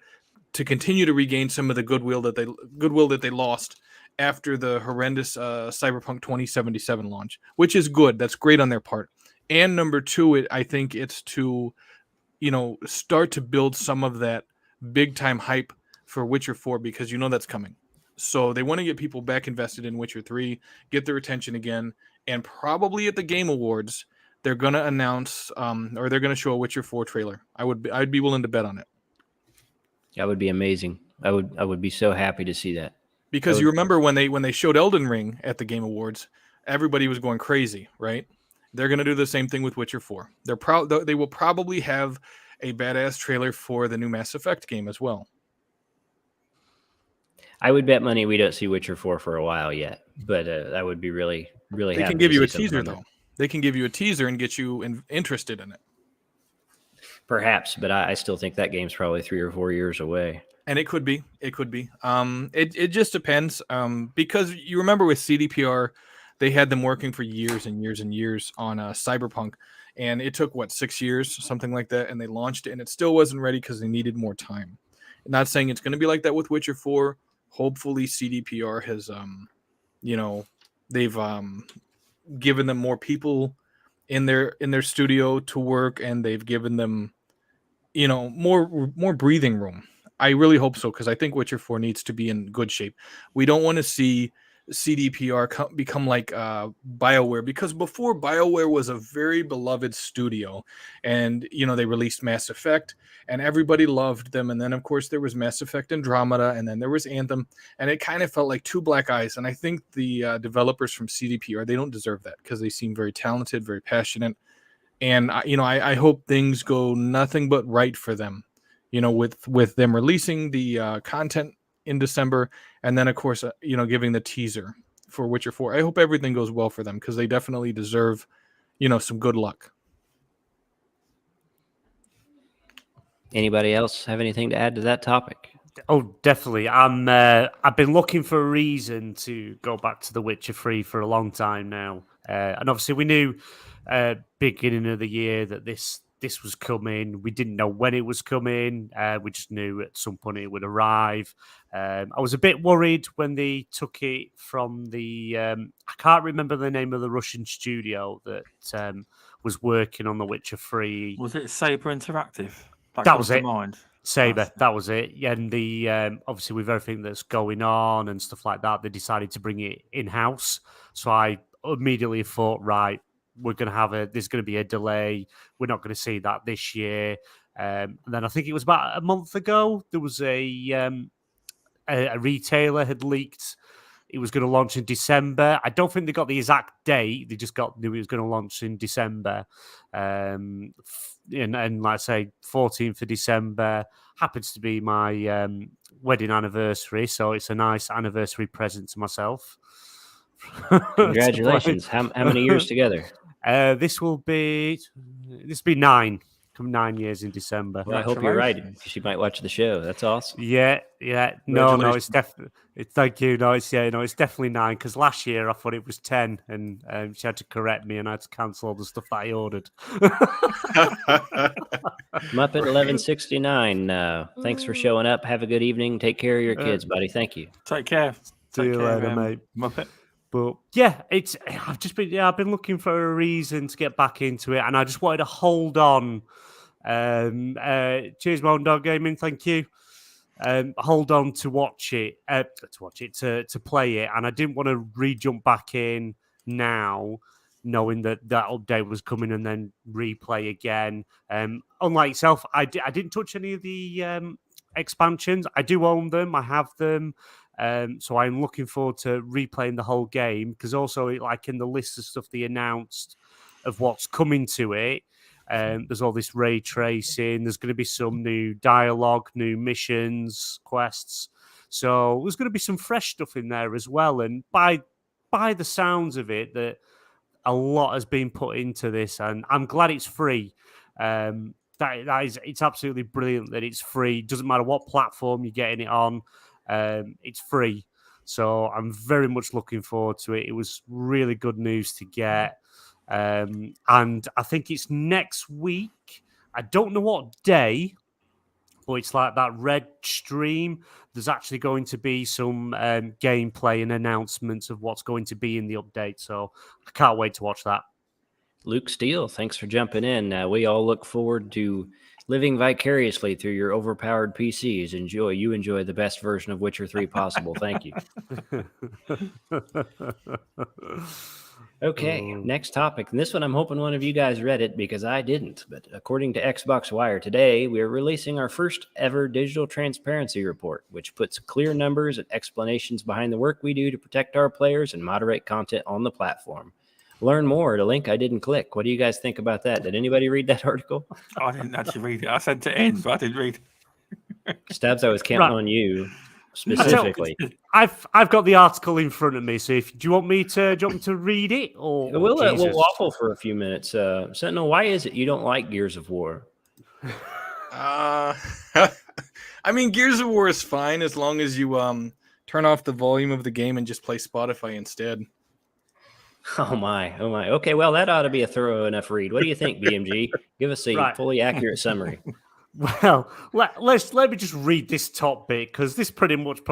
continue to regain some of the goodwill that they lost after the horrendous Cyberpunk 2077 launch, which is good. That's great on their part. And number two, I think it's to start to build some of that big time hype for Witcher 4 because that's coming. So they want to get people back invested in Witcher 3, get their attention again, and probably at the Game Awards they're going to announce or they're going to show a Witcher 4 trailer. I'd be willing to bet on it. That would be amazing. I would be so happy to see that. Because you remember when they showed Elden Ring at the Game Awards, everybody was going crazy, right? They're going to do the same thing with Witcher 4. They will probably have a badass trailer for the new Mass Effect game as well. I would bet money we don't see Witcher 4 for a while yet, but I would be really, really happy. They can give you a teaser, though. They can give you a teaser and get you interested in it. Perhaps, but I still think that game's probably 3 or 4 years away. And it could be. It could be. It just depends. Because you remember with CDPR, they had them working for years and years and years on Cyberpunk. And it took, 6 years, something like that. And they launched it, and it still wasn't ready because they needed more time. I'm not saying it's going to be like that with Witcher 4. Hopefully CDPR has, they've given them more people in their studio to work, and they've given them, more breathing room. I really hope so, because I think Witcher 4 needs to be in good shape. We don't want to see CDPR become like BioWare, because before BioWare was a very beloved studio, and they released Mass Effect, and everybody loved them, and then of course there was Mass Effect Andromeda, and then there was Anthem, and it kind of felt like two black eyes. And I think the developers from CDPR, they don't deserve that, because they seem very talented, very passionate, and I hope things go nothing but right for them. With them releasing the content in December, and then of course, giving the teaser for Witcher 4. I hope everything goes well for them, because they definitely deserve, some good luck. Anybody else have anything to add to that topic? Oh, definitely. I've been looking for a reason to go back to The Witcher 3 for a long time now, and obviously we knew beginning of the year that this was coming. We didn't know when it was coming. We just knew at some point it would arrive. I was a bit worried when they took it from the... I can't remember the name of the Russian studio that was working on The Witcher 3. Was it Saber Interactive? That was it. Mind. Saber, that was it. And the obviously with everything that's going on and stuff like that, they decided to bring it in-house. So I immediately thought, right, we're going to have there's going to be a delay. We're not going to see that this year. And then I think it was about a month ago, there was a retailer had leaked it was going to launch in December. I don't think they got the exact date. They just knew it was going to launch in December. And like I say, 14th of December happens to be my wedding anniversary. So it's a nice anniversary present to myself. Congratulations. How many years together? This will be 9. Come 9 years in December. Well, I hope you're right, because she might watch the show. That's awesome. Yeah. No, it's definitely. Thank you. No, it's definitely 9. Because last year I thought it was 10, and she had to correct me, and I had to cancel all the stuff that I ordered. Muppet 1169. Thanks for showing up. Have a good evening. Take care of your kids, buddy. Thank you. Take care. See you later, mate. Muppet. But yeah, I've been looking for a reason to get back into it, and I just wanted to hold on. Cheers, Mountain Dog Gaming. Thank you. Hold on to watch it, to play it, and I didn't want to re-jump back in now, knowing that update was coming, and then replay again. Unlike yourself, I didn't touch any of the expansions. I do own them. I have them. So I'm looking forward to replaying the whole game, because also, like in the list of stuff they announced of what's coming to it, there's all this ray tracing. There's going to be some new dialogue, new missions, quests. So there's going to be some fresh stuff in there as well. And by the sounds of it, that a lot has been put into this, and I'm glad it's free. it's absolutely brilliant that it's free. Doesn't matter what platform you're getting it on, it's free. So I'm very much looking forward to it. It was really good news to get. And I think it's next week. I don't know what day, but it's like that red stream. There's actually going to be some gameplay and announcements of what's going to be in the update. So I can't wait to watch that. Luke Steele, thanks for jumping in. We all look forward to living vicariously through your overpowered PCs. You enjoy the best version of Witcher 3 possible. Thank you. Okay, next topic. And this one, I'm hoping one of you guys read it because I didn't. But according to Xbox Wire today, we are releasing our first ever digital transparency report, which puts clear numbers and explanations behind the work we do to protect our players and moderate content on the platform. Learn more at a link I didn't click. What do you guys think about that? Did anybody read that article? I didn't actually read it. I sent it in, but I didn't read it. Stubz, I was counting on you specifically. I've got the article in front of me. So do you want me to read it, or we'll waffle for a few minutes? Sentinel, why is it you don't like Gears of War? I mean, Gears of War is fine as long as you turn off the volume of the game and just play Spotify instead. Oh my. Okay, well, that ought to be a thorough enough read. What do you think, BMG? Give us a fully accurate summary. Well, let me just read this top bit, because this pretty much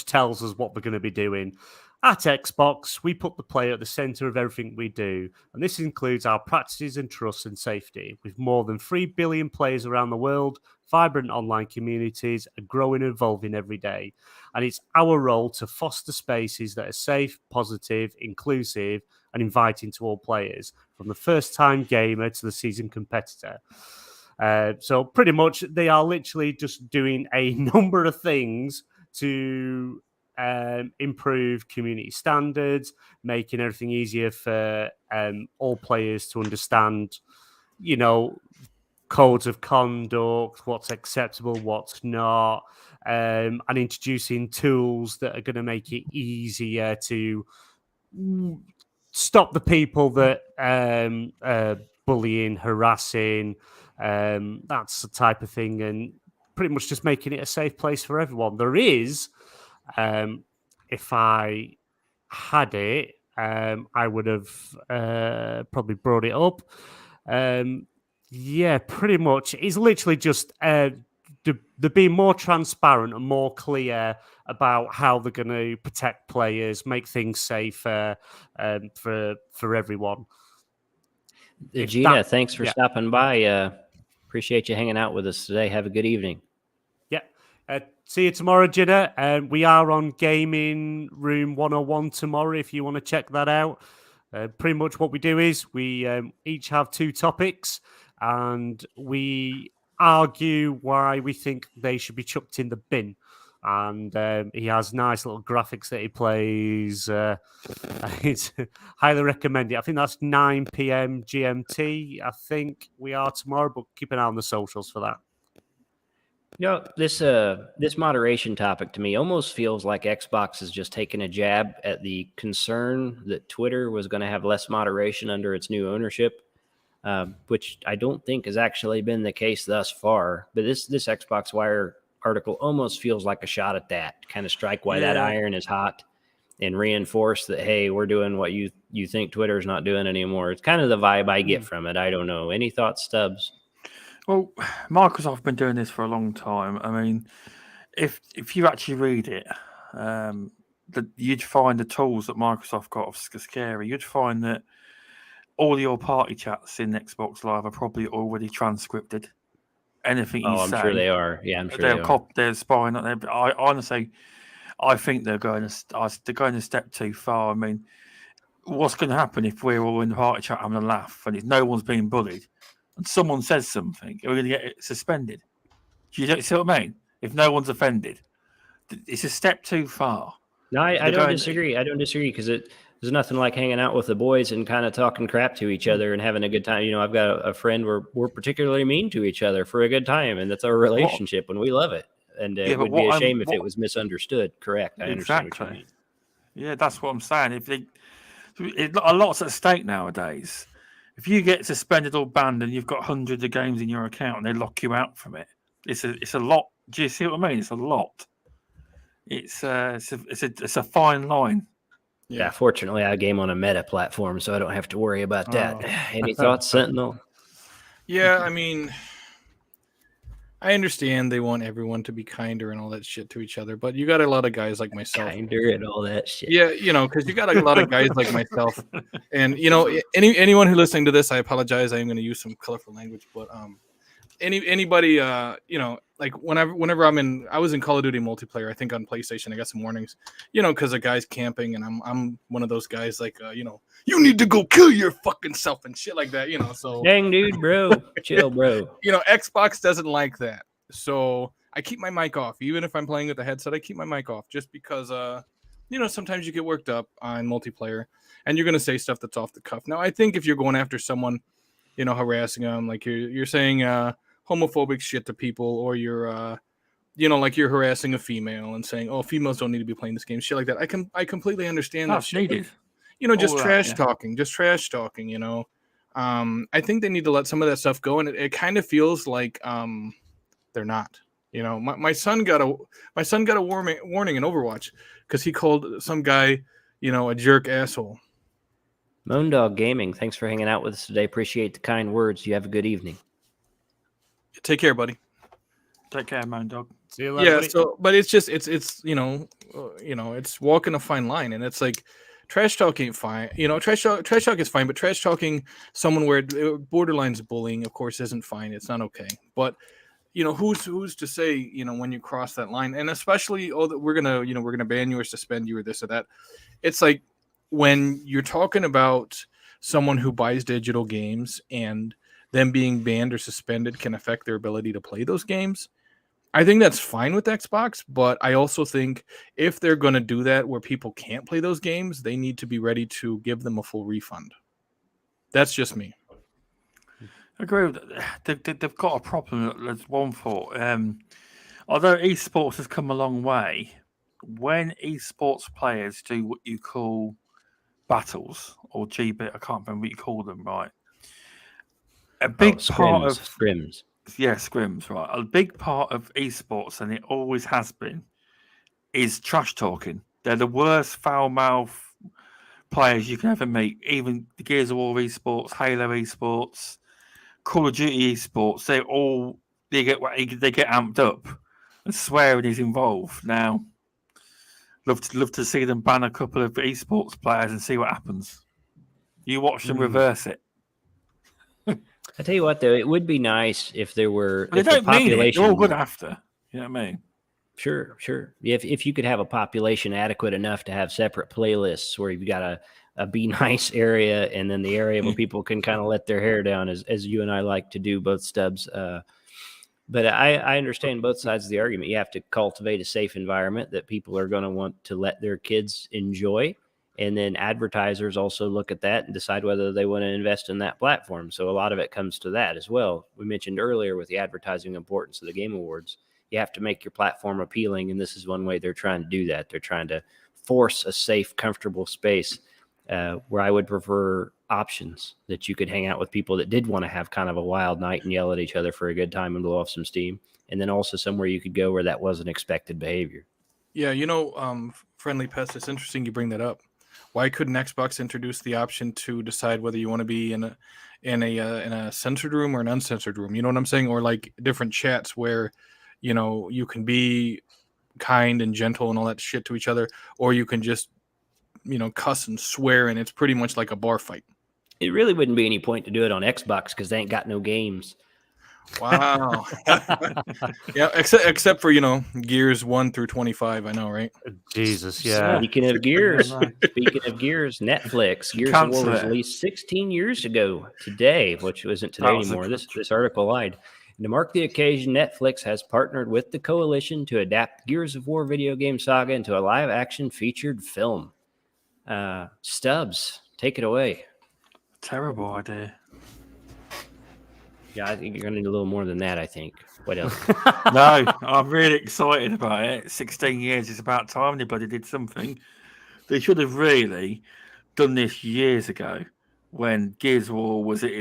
tells us what we're going to be doing. At Xbox, we put the player at the center of everything we do, and this includes our practices and trust and safety. With more than 3 billion players around the world, vibrant online communities are growing and evolving every day, and it's our role to foster spaces that are safe, positive, inclusive, and inviting to all players, from the first-time gamer to the seasoned competitor. So pretty much they are literally just doing a number of things to improve community standards, making everything easier for all players to understand, codes of conduct, what's acceptable, what's not, and introducing tools that are going to make it easier to stop the people that bullying, harassing, that's the type of thing, and pretty much just making it a safe place for everyone. There is, if I had it, I would have probably brought it up. Yeah, pretty much. It's literally just they're being more transparent and more clear about how they're going to protect players, make things safer for everyone. Gina, thanks for stopping by. Appreciate you hanging out with us today. Have a good evening. Yeah. See you tomorrow, Gina. We are on Gaming Room 101 tomorrow if you want to check that out. Pretty much what we do is we each have 2 topics and we argue why we think they should be chucked in the bin. And he has nice little graphics that he plays. It's highly recommend it. I think that's 9 p.m. GMT. I think we are tomorrow, but keep an eye on the socials for that. This moderation topic to me almost feels like Xbox is just taking a jab at the concern that Twitter was going to have less moderation under its new ownership, which I don't think has actually been the case thus far. But this Xbox Wire article almost feels like a shot at that, kind of strike while that iron is hot and reinforce that, hey, we're doing what you think Twitter's not doing anymore. It's kind of the vibe I get from it. I don't know. Any thoughts, Stubz? Well, Microsoft have been doing this for a long time. I mean, if you actually read it, you'd find the tools that Microsoft got are scary. You'd find that all your party chats in Xbox Live are probably already transcripted. Anything you say, I'm sure they are. Yeah, I'm sure they are. They're spying on there. But I honestly, I think they're going a step too far. I mean, what's going to happen if we're all in the party chat having a laugh and if no one's being bullied and someone says something, we're going to get it suspended? Do you see what I mean? If no one's offended, it's a step too far. No, I don't disagree. I don't disagree because there's nothing like hanging out with the boys and kind of talking crap to each other and having a good time. I've got a friend where we're particularly mean to each other for a good time, and that's our relationship, and we love it. And it would be a shame if it was misunderstood. Correct. I understand what you mean. Yeah, that's what I'm saying. A lot's at stake nowadays. if you get suspended or banned and you've got hundreds of games in your account and they lock you out from it, it's a lot. Do you see what I mean? It's a lot. It's a fine line. Yeah, fortunately, I game on a meta platform, so I don't have to worry about that. Any thoughts, Sentinel? Yeah, I mean, I understand they want everyone to be kinder and all that shit to each other, but you got a lot of guys like myself. Kinder and all that shit. Yeah, because you got a lot of guys like myself, and anyone who's listening to this, I apologize. I am going to use some colorful language, but anybody, like whenever I was in Call of Duty multiplayer, I think on PlayStation, I got some warnings, because a guy's camping, and I'm one of those guys like, you need to go kill your fucking self and shit like that, so. Dang, dude, bro, chill, bro. Xbox doesn't like that, so I keep my mic off, even if I'm playing with the headset. I keep my mic off just because, sometimes you get worked up on multiplayer, and you're gonna say stuff that's off the cuff. Now, I think if you're going after someone, harassing them, like you're saying homophobic shit to people, or you're like you're harassing a female and saying, oh, females don't need to be playing this game, shit like that. I completely understand that shit. Needed. Just trash talking, I think they need to let some of that stuff go, and it kind of feels like they're not. My son got a warning in Overwatch because he called some guy, a jerk asshole. Moondog Gaming, thanks for hanging out with us today. Appreciate the kind words. You have a good evening. Take care, buddy. Take care, Moondog. See you later. Yeah. Buddy. So, but it's just it's it's walking a fine line, and it's like trash talk ain't fine. Trash talk is fine, but trash talking someone where it borderlines bullying, of course, isn't fine. It's not okay. But who's to say when you cross that line, and especially we're gonna ban you or suspend you or this or that. It's like when you're talking about someone who buys digital games and them being banned or suspended can affect their ability to play those games. I think that's fine with Xbox, but I also think if they're going to do that where people can't play those games, they need to be ready to give them a full refund. That's just me. I agree with that. They've got a problem. There's one thought. Although esports has come a long way, when esports players do what you call battles or GBIT, I can't remember what you call them, right? A big part of scrims. Yeah, scrims, right. A big part of esports, and it always has been, is trash talking. They're the worst foul mouth players you can ever meet. Even the Gears of War esports, Halo esports, Call of Duty esports, they get amped up, and swearing is involved. Now, love to see them ban a couple of esports players and see what happens. You watch them reverse it. I tell you what, though, it would be nice if there were. But they don't mean it. They're all good after. You know what I mean? Sure. If you could have a population adequate enough to have separate playlists where you've got a be nice area and then the area where people can kind of let their hair down, as you and I like to do, both Stubs. But I understand both sides of the argument. You have to cultivate a safe environment that people are going to want to let their kids enjoy. And then advertisers also look at that and decide whether they want to invest in that platform. So a lot of it comes to that as well. We mentioned earlier with the advertising importance of the Game Awards, you have to make your platform appealing. And this is one way they're trying to do that. They're trying to force a safe, comfortable space where I would prefer options that you could hang out with people that did want to have kind of a wild night and yell at each other for a good time and blow off some steam. And then also somewhere you could go where that wasn't expected behavior. Yeah, Friendly Pest, it's interesting you bring that up. Why couldn't Xbox introduce the option to decide whether you want to be in a censored room or an uncensored room? You know what I'm saying? Or like different chats where, you can be kind and gentle and all that shit to each other, or you can just, cuss and swear, and it's pretty much like a bar fight. It really wouldn't be any point to do it on Xbox because they ain't got no games. Wow. Yeah, except for Gears 1 through 25. I know, right? Jesus, yeah. Speaking of Gears, Netflix Gears of War was released 16 years ago today, which isn't today anymore. This article lied. And to mark the occasion, Netflix has partnered with the Coalition to adapt Gears of War video game saga into a live-action featured film. Stubz, take it away. Terrible idea. Yeah, I think you're going to need a little more than that, I think. What else? No, I'm really excited about it. 16 years is about time anybody did something. They should have really done this years ago when Gears of War was at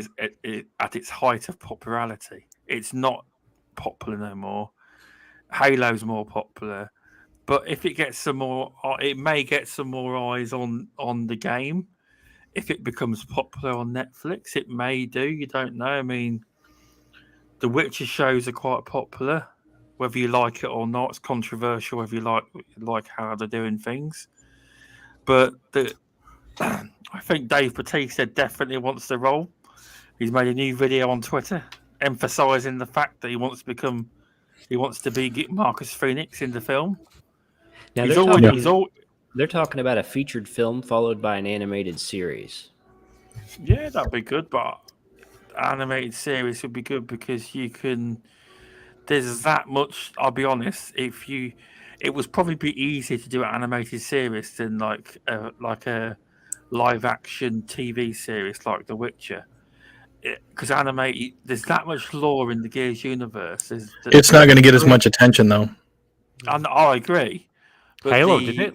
its height of popularity. It's not popular no more. Halo's more popular, but if it gets some more, it may get some more eyes on the game. If it becomes popular on Netflix, it may do. You don't know. I mean, the Witcher shows are quite popular, whether you like it or not. It's controversial whether you like how they're doing things. But I think Dave Bautista definitely wants the role. He's made a new video on Twitter emphasising the fact that he wants to be Marcus Phoenix in the film. Now they're talking about a featured film followed by an animated series. Yeah, that'd be good, but animated series would be good because there's that much. I'll be honest, it would probably be easier to do an animated series than like a live action TV series like The Witcher. Because animated, there's that much lore in the Gears universe. It's not going to get as much attention, though. And I agree. But Halo did it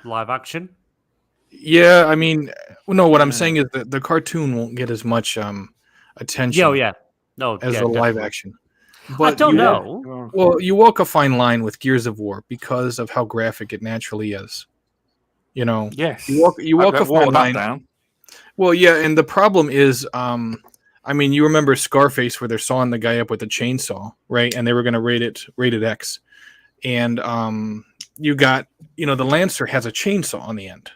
live action. Yeah, I mean, no. What I'm saying is that the cartoon won't get as much attention. Oh yeah, no, as yeah, the live definitely. action. I don't know. Well, you walk a fine line with Gears of War because of how graphic it naturally is. You know. Yes. You walk a fine line. Down. Well, yeah, and the problem is, I mean, you remember Scarface where they're sawing the guy up with a chainsaw, right? And they were going to rate it rated X, and you got, the Lancer has a chainsaw on the end,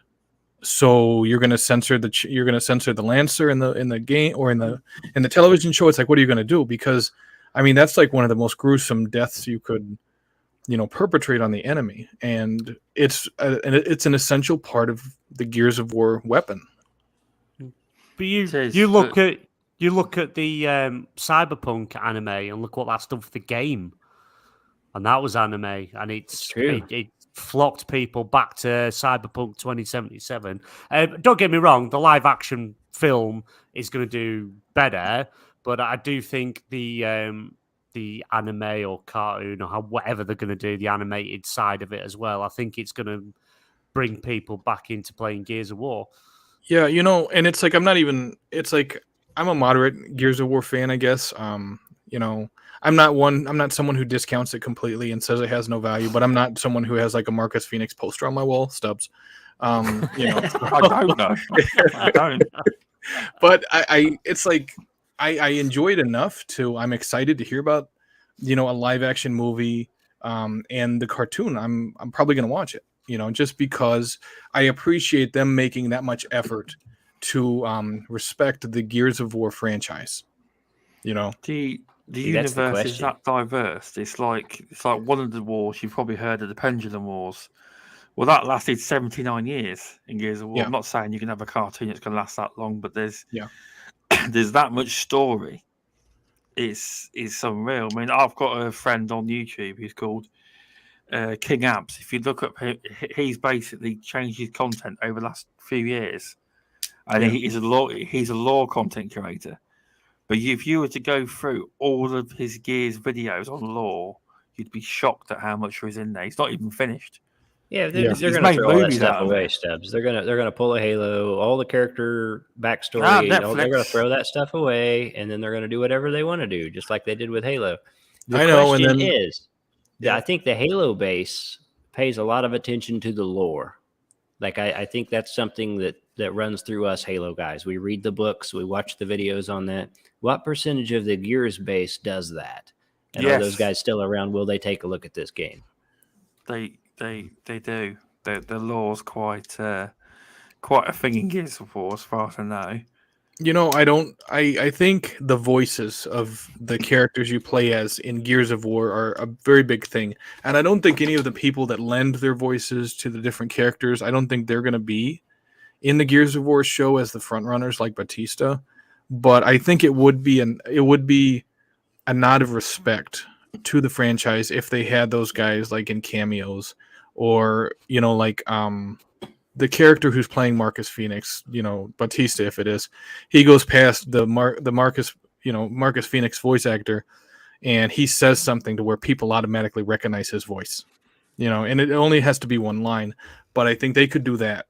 so you're going to censor the Lancer in the game or in the television show. It's like, what are you going to do? Because I mean, that's like one of the most gruesome deaths you could, perpetrate on the enemy, and it's an essential part of the Gears of War weapon. But you look at the Cyberpunk anime and look what that's done for the game, and that was anime, and it flocked people back to Cyberpunk 2077. Don't get me wrong, the live action film is going to do better, but I do think the anime or cartoon or whatever they're going to do, the animated side of it as well, I think it's going to bring people back into playing Gears of War. Yeah, and it's like I'm a moderate Gears of War fan, I guess. I'm not someone who discounts it completely and says it has no value, but I'm not someone who has like a Marcus Phoenix poster on my wall, Stubz. I don't know. I don't. But it's like I enjoy it enough I'm excited to hear about, a live action movie, and the cartoon. I'm probably gonna watch it. Just because I appreciate them making that much effort to respect the Gears of War franchise. The universe is that diverse. It's like one of the wars. You've probably heard of the Pendulum Wars. Well, that lasted 79 years in Gears of War. Yeah. I'm not saying you can have a cartoon that's going to last that long, but there's that much story. It's unreal. I mean, I've got a friend on YouTube who's called King Abs. If you look up him, he's basically changed his content over the last few years, and he's a lore content creator. But if you were to go through all of his Gears videos on lore, you'd be shocked at how much is in there. He's not even finished. Yeah, they're going to throw all that stuff away, Stubz. They're going to pull a Halo, all the character backstory. They're going to throw that stuff away, and then they're going to do whatever they want to do, just like they did with Halo. I think the Halo base pays a lot of attention to the lore. Like I think that's something that runs through us Halo guys. We read the books, we watch the videos on that. What percentage of the Gears base does that? And are those guys still around? Will they take a look at this game? They do. The lore's quite a thing in Gears of War, as far as I know. I think the voices of the characters you play as in Gears of War are a very big thing. And I don't think any of the people that lend their voices to the different characters, I don't think they're going to be in the Gears of War show as the frontrunners like Bautista. But I think it would be a nod of respect to the franchise if they had those guys like in cameos, or the character who's playing Marcus Phoenix, Bautista, if it is, he goes past the Marcus Phoenix voice actor, and he says something to where people automatically recognize his voice, and it only has to be one line, but I think they could do that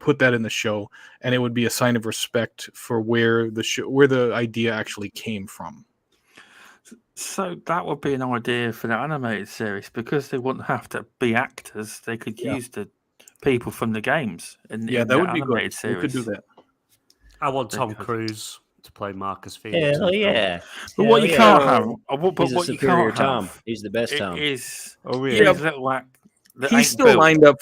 put that in the show, and it would be a sign of respect for where the idea actually came from. So that would be an idea for the animated series, because they wouldn't have to be actors. They could use the people from the games in That the would be animated great. series. We could do that. I want Tom Cruise to play Marcus Phoenix. Hell yeah! But what you can't have, He's a what you superior can't Tom. have, He's the best Tom. is Yeah. these little that He's ain't still built. lined up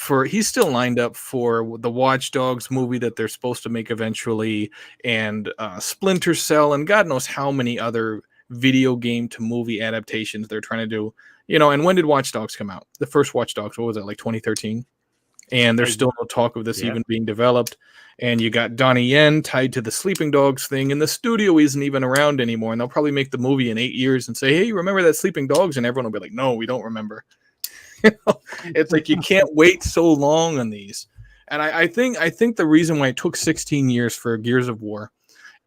for the Watch Dogs movie that they're supposed to make eventually, and Splinter Cell, and God knows how many other video game to movie adaptations they're trying to do. And when did Watch Dogs come out? The first Watch Dogs, what was it, like 2013? And there's still no talk of this even being developed. And you got Donnie Yen tied to the Sleeping Dogs thing, and the studio isn't even around anymore. And they'll probably make the movie in 8 years and say, "Hey, remember that Sleeping Dogs?" And everyone will be like, "No, we don't remember." It's like you can't wait so long on these. And I think the reason why it took 16 years for Gears of War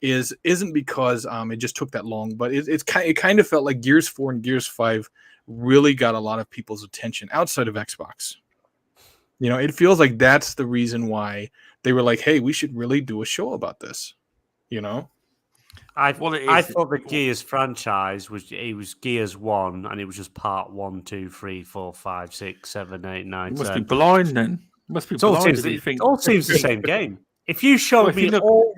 isn't because it just took that long, but it kind of felt like Gears 4 and Gears 5 really got a lot of people's attention outside of Xbox. It feels like that's the reason why they were like, "Hey, we should really do a show about this." I thought the Gears franchise was Gears 1, and it was just part 1, 2, 3, 4, 5, 6, 7, 8, 9, You must 10. be blind then. Must be blind. It all seems the same game. If you showed me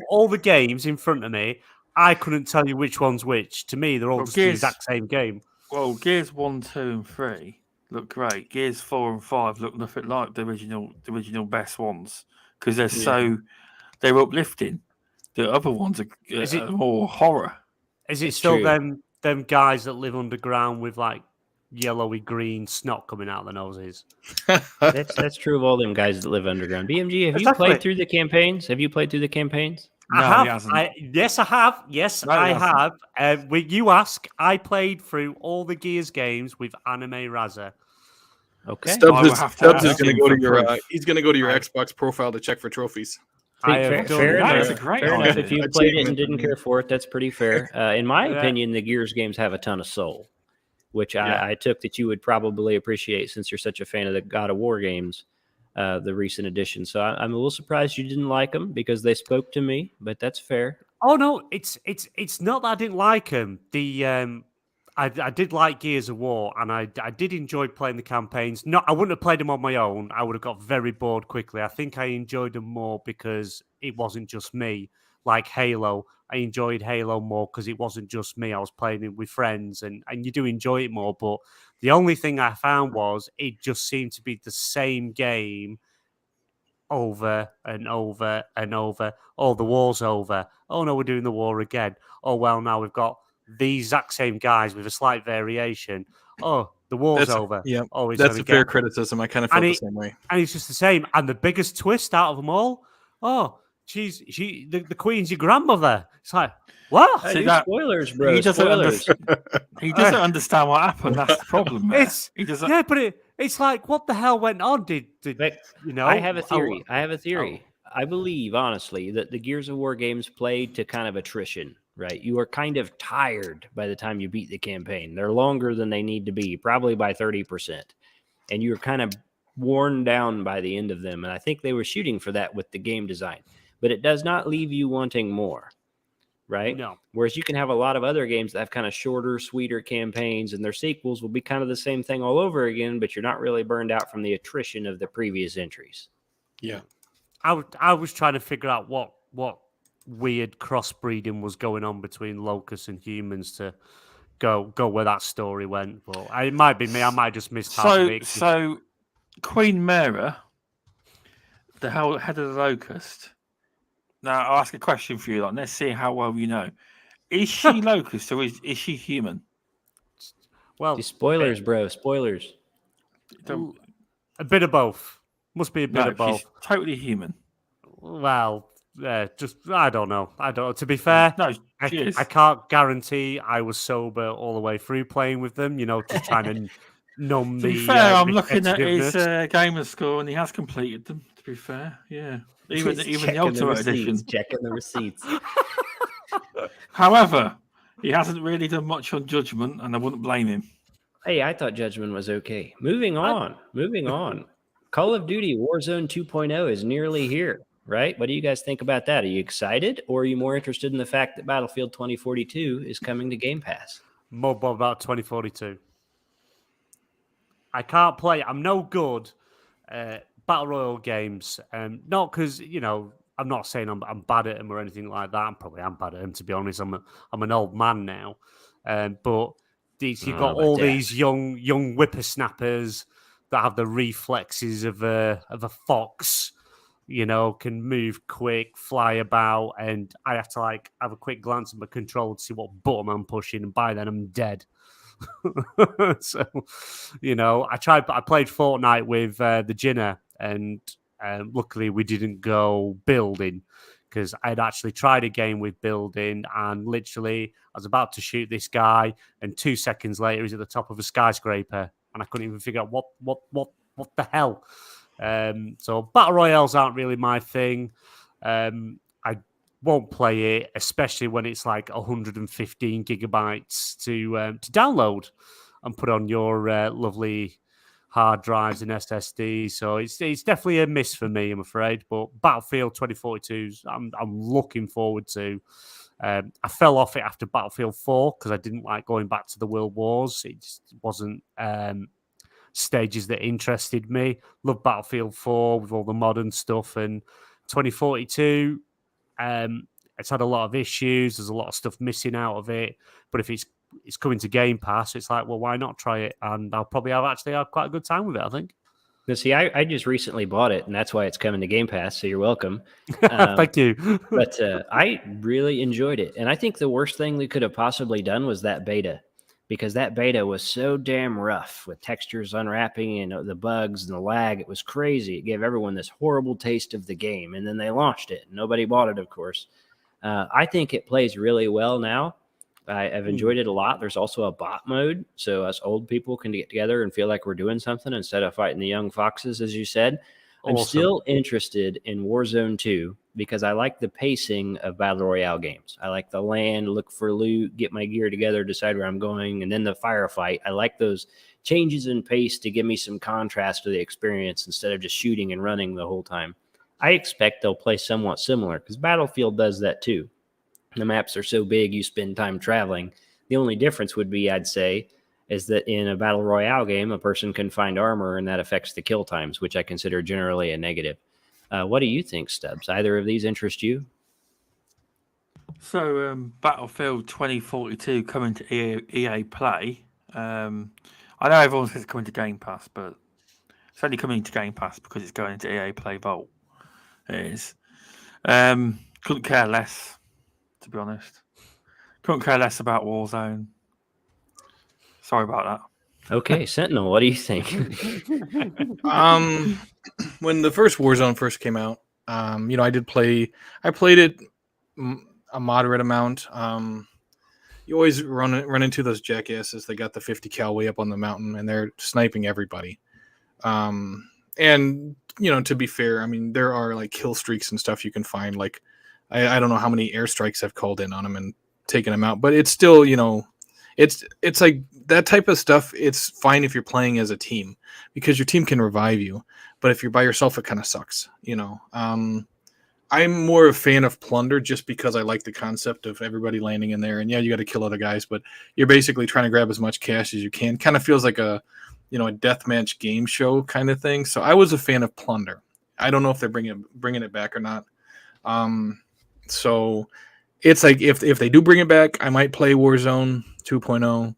all the games in front of me, I couldn't tell you which one's which. To me, they're all just the exact same game. Well, Gears 1, 2, and 3 look great. Gears 4 and 5 look nothing like the original best ones, because they're uplifting. The other ones are more horror. Is it still them guys that live underground with like yellowy green snot coming out of their noses? That's true of all them guys that live underground. BMG, have you played through the campaigns? No, I have. he hasn't. Yes, I have. Yes, No, I have. When you ask, I played through all the Gears games with Anime Raza. Okay. Stubz is going to go to your. He's going to go to your Xbox profile to check for trophies. Fair enough. That's a great fair enough. idea. If you played it and didn't care for it, that's pretty fair. In my opinion, the Gears games have a ton of soul, which I took that you would probably appreciate since you're such a fan of the God of War games, the recent edition. So I'm a little surprised you didn't like them because they spoke to me, but that's fair. Oh no, it's not that I didn't like them. I did like Gears of War, and I did enjoy playing the campaigns. I wouldn't have played them on my own. I would have got very bored quickly. I think I enjoyed them more because it wasn't just me. Like Halo, I enjoyed Halo more because it wasn't just me. I was playing it with friends, and you do enjoy it more. But the only thing I found was it just seemed to be the same game over and over and over. Oh, the war's over. Oh no, we're doing the war again. Oh well, now we've got the exact same guys with a slight variation. Oh, the war's over. Yeah, oh, that's a fair criticism. I kind of felt the same way. And it's just the same. And the biggest twist out of them all, the Queen's your grandmother. It's like, what? Spoilers, bro. He doesn't understand what happened. That's the problem. But it's like, what the hell went on? I have a theory. I believe, honestly, that the Gears of War games played to kind of attrition, right? You are kind of tired by the time you beat the campaign. They're longer than they need to be, probably by 30%. And you're kind of worn down by the end of them. And I think they were shooting for that with the game design. But it does not leave you wanting more, right? No. Whereas you can have a lot of other games that have kind of shorter, sweeter campaigns, and their sequels will be kind of the same thing all over again, but you're not really burned out from the attrition of the previous entries. Yeah. I was trying to figure out what weird crossbreeding was going on between locusts and humans to go where that story went. But it might be me. I might just missed half of it. So Queen Mera, the head of the locust. Now I'll ask a question for you. Let's see how well you know. Is she locust or is she human? Well, spoilers, bro. Spoilers. A bit of both. Must be a bit of both. She's totally human. Well, I don't know. To be fair, no, I can't guarantee I was sober all the way through playing with them. Just trying to numb the. To be fair, I'm looking at his gamer score, and he has completed them. To be fair, yeah, even the Ultimate Edition. Checking the receipts. However, he hasn't really done much on Judgment, and I wouldn't blame him. Hey, I thought Judgment was okay. Moving on. Call of Duty Warzone 2.0 is nearly here, right? What do you guys think about that? Are you excited, or are you more interested in the fact that Battlefield 2042 is coming to Game Pass? More about 2042. I can't play. I'm no good at battle royale games. Not because I'm not saying I'm bad at them or anything like that. I'm bad at them, to be honest. I'm an old man now. But you've got all these young whippersnappers that have the reflexes of a fox. Can move quick, fly about, and I have to have a quick glance at my control to see what button I'm pushing, and by then I'm dead. So, I played Fortnite with the Jinner, and luckily we didn't go building because I'd actually tried a game with building, and literally I was about to shoot this guy, and 2 seconds later he's at the top of a skyscraper, and I couldn't even figure out what the hell. So battle royales aren't really my thing. I won't play it, especially when it's like 115 gigabytes to download and put on your lovely hard drives and SSDs. So it's definitely a miss for me, I'm afraid. But Battlefield 2042, I'm looking forward to. I fell off it after Battlefield 4 because I didn't like going back to the World Wars. It just wasn't stages that interested me. Love Battlefield 4 with all the modern stuff, and 2042. It's had a lot of issues. There's a lot of stuff missing out of it. But if it's coming to Game Pass, it's like, well, why not try it? And I'll probably have quite a good time with it, I think. Now, see, I just recently bought it, and that's why it's coming to Game Pass, so you're welcome. Thank you. But I really enjoyed it. And I think the worst thing we could have possibly done was that beta, because that beta was so damn rough with textures unwrapping and the bugs and the lag. It was crazy. It gave everyone this horrible taste of the game. And then they launched it. Nobody bought it, of course. I think it plays really well now. I've enjoyed it a lot. There's also a bot mode, so us old people can get together and feel like we're doing something instead of fighting the young foxes, as you said. I'm still interested in Warzone 2 because I like the pacing of Battle Royale games. I like the land, look for loot, get my gear together, decide where I'm going, and then the firefight. I like those changes in pace to give me some contrast to the experience instead of just shooting and running the whole time. I expect they'll play somewhat similar because Battlefield does that too. The maps are so big, you spend time traveling. The only difference would be, I'd say, is that in a Battle Royale game, a person can find armor, and that affects the kill times, which I consider generally a negative. What do you think, Stubz? Either of these interest you? So, Battlefield 2042 coming to EA Play. I know everyone says it's coming to Game Pass, but it's only coming to Game Pass because it's going to EA Play Vault. It is. Couldn't care less, to be honest. Couldn't care less about Warzone. Sorry about that. Okay, Sentinel, what do you think? When the first Warzone first came out, I played it a moderate amount. You always run into those jackasses. They got the 50 cal way up on the mountain, and they're sniping everybody. And to be fair, I mean, there are like kill streaks and stuff you can find. Like, I don't know how many airstrikes I've called in on them and taken them out, but it's still, it's like that type of stuff. It's fine if you're playing as a team because your team can revive you, but if you're by yourself, it kind of sucks. I'm more a fan of plunder just because I like the concept of everybody landing in there, and yeah, you got to kill other guys, but you're basically trying to grab as much cash as you can. Kind of feels like a deathmatch game show kind of thing. So I was a fan of plunder. I don't know if they're bringing it back or not. So it's like if they do bring it back, I might play Warzone 2.0,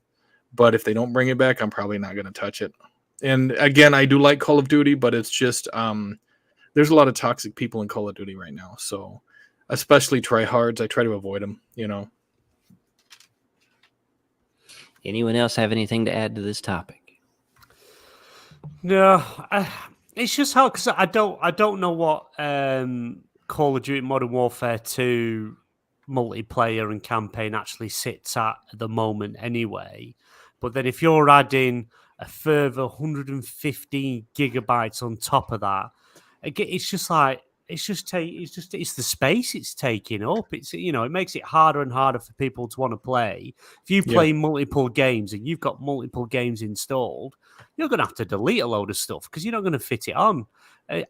but if they don't bring it back, I'm probably not going to touch it. And again, I do like Call of Duty, but it's just there's a lot of toxic people in Call of Duty right now. So especially tryhards, I try to avoid them. Anyone else have anything to add to this topic? No, it's just hard because I don't know what Call of Duty Modern Warfare 2 multiplayer and campaign actually sits at the moment anyway. But then if you're adding a further 115 gigabytes on top of that, it's just like it's the space it's taking up. It's it makes it harder and harder for people to want to play. If you play multiple games and you've got multiple games installed, you're going to have to delete a load of stuff because you're not going to fit it on. And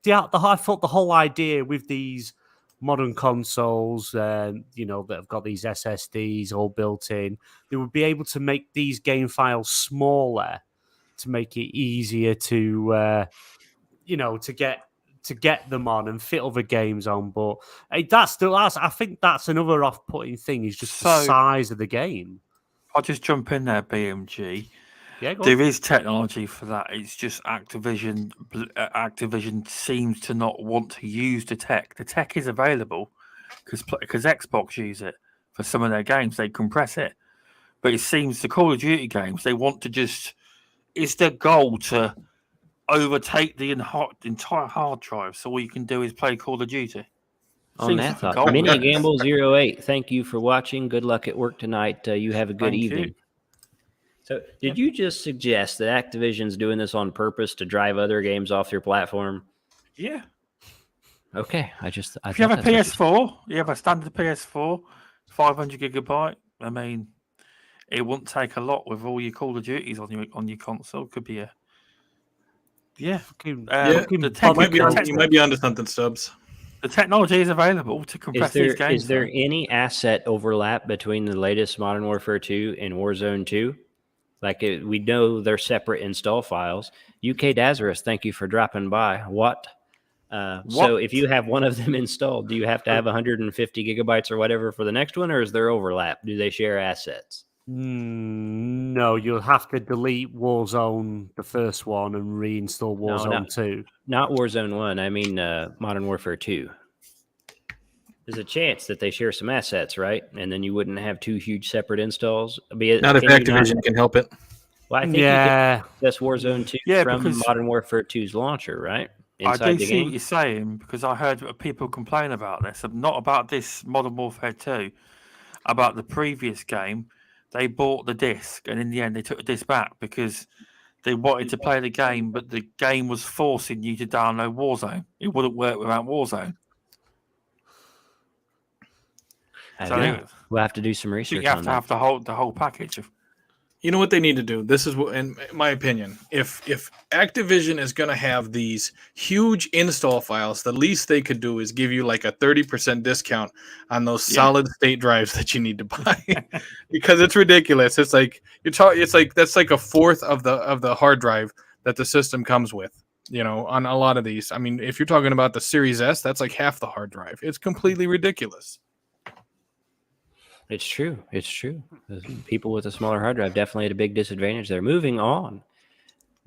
I thought the whole idea with these modern consoles, that have got these SSDs all built in, they would be able to make these game files smaller to make it easier to get them on and fit other games on. But I think that's another off-putting thing is just the size of the game. I'll just jump in there, BMG. Yeah, go on. There is technology for that. It's just Activision seems to not want to use the tech. The tech is available because Xbox use it for some of their games. They compress it. But it seems the Call of Duty games, they want to just... It's their goal to overtake the entire hard drive, so all you can do is play Call of Duty. On that thought, Mini Gamble 08, thank you for watching. Good luck at work tonight. You have a good evening. So, did you just suggest that Activision's doing this on purpose to drive other games off your platform? Yeah. Okay, if you have a PS4, you have a standard PS4, 500 gigabyte. I mean, it wouldn't take a lot with all your Call of Duties on your console. Could be a you might be onto something, Stubz. The technology is available to compress these games. Is there any asset overlap between the latest Modern Warfare 2 and Warzone 2? We know they're separate install files. UK Dazarus, thank you for dropping by. What? So if you have one of them installed, do you have to have 150 gigabytes or whatever for the next one, or is there overlap? Do they share assets? No, you'll have to delete Warzone, the first one, and reinstall Warzone 2. Not Warzone 1. I mean Modern Warfare 2. There's a chance that they share some assets, right? And then you wouldn't have two huge separate installs. Not if Activision can help it. Well, I think you can access Warzone 2 from Modern Warfare 2's launcher, right? Inside I do the see game. what you're saying, because I heard people complain about this. Not about this Modern Warfare 2, about the previous game. They bought the disc, and in the end, they took the disc back because they wanted to play the game, but the game was forcing you to download Warzone. It wouldn't work without Warzone. We'll have to do some research. You have to have the whole package. You know what they need to do? This is what, in my opinion, if Activision is going to have these huge install files, the least they could do is give you like a 30% discount on those solid state drives that you need to buy, because it's ridiculous. It's like that's like a fourth of the hard drive that the system comes with. On a lot of these. I mean, if you're talking about the Series S, that's like half the hard drive. It's completely ridiculous. It's true. People with a smaller hard drive definitely had a big disadvantage there. Moving on.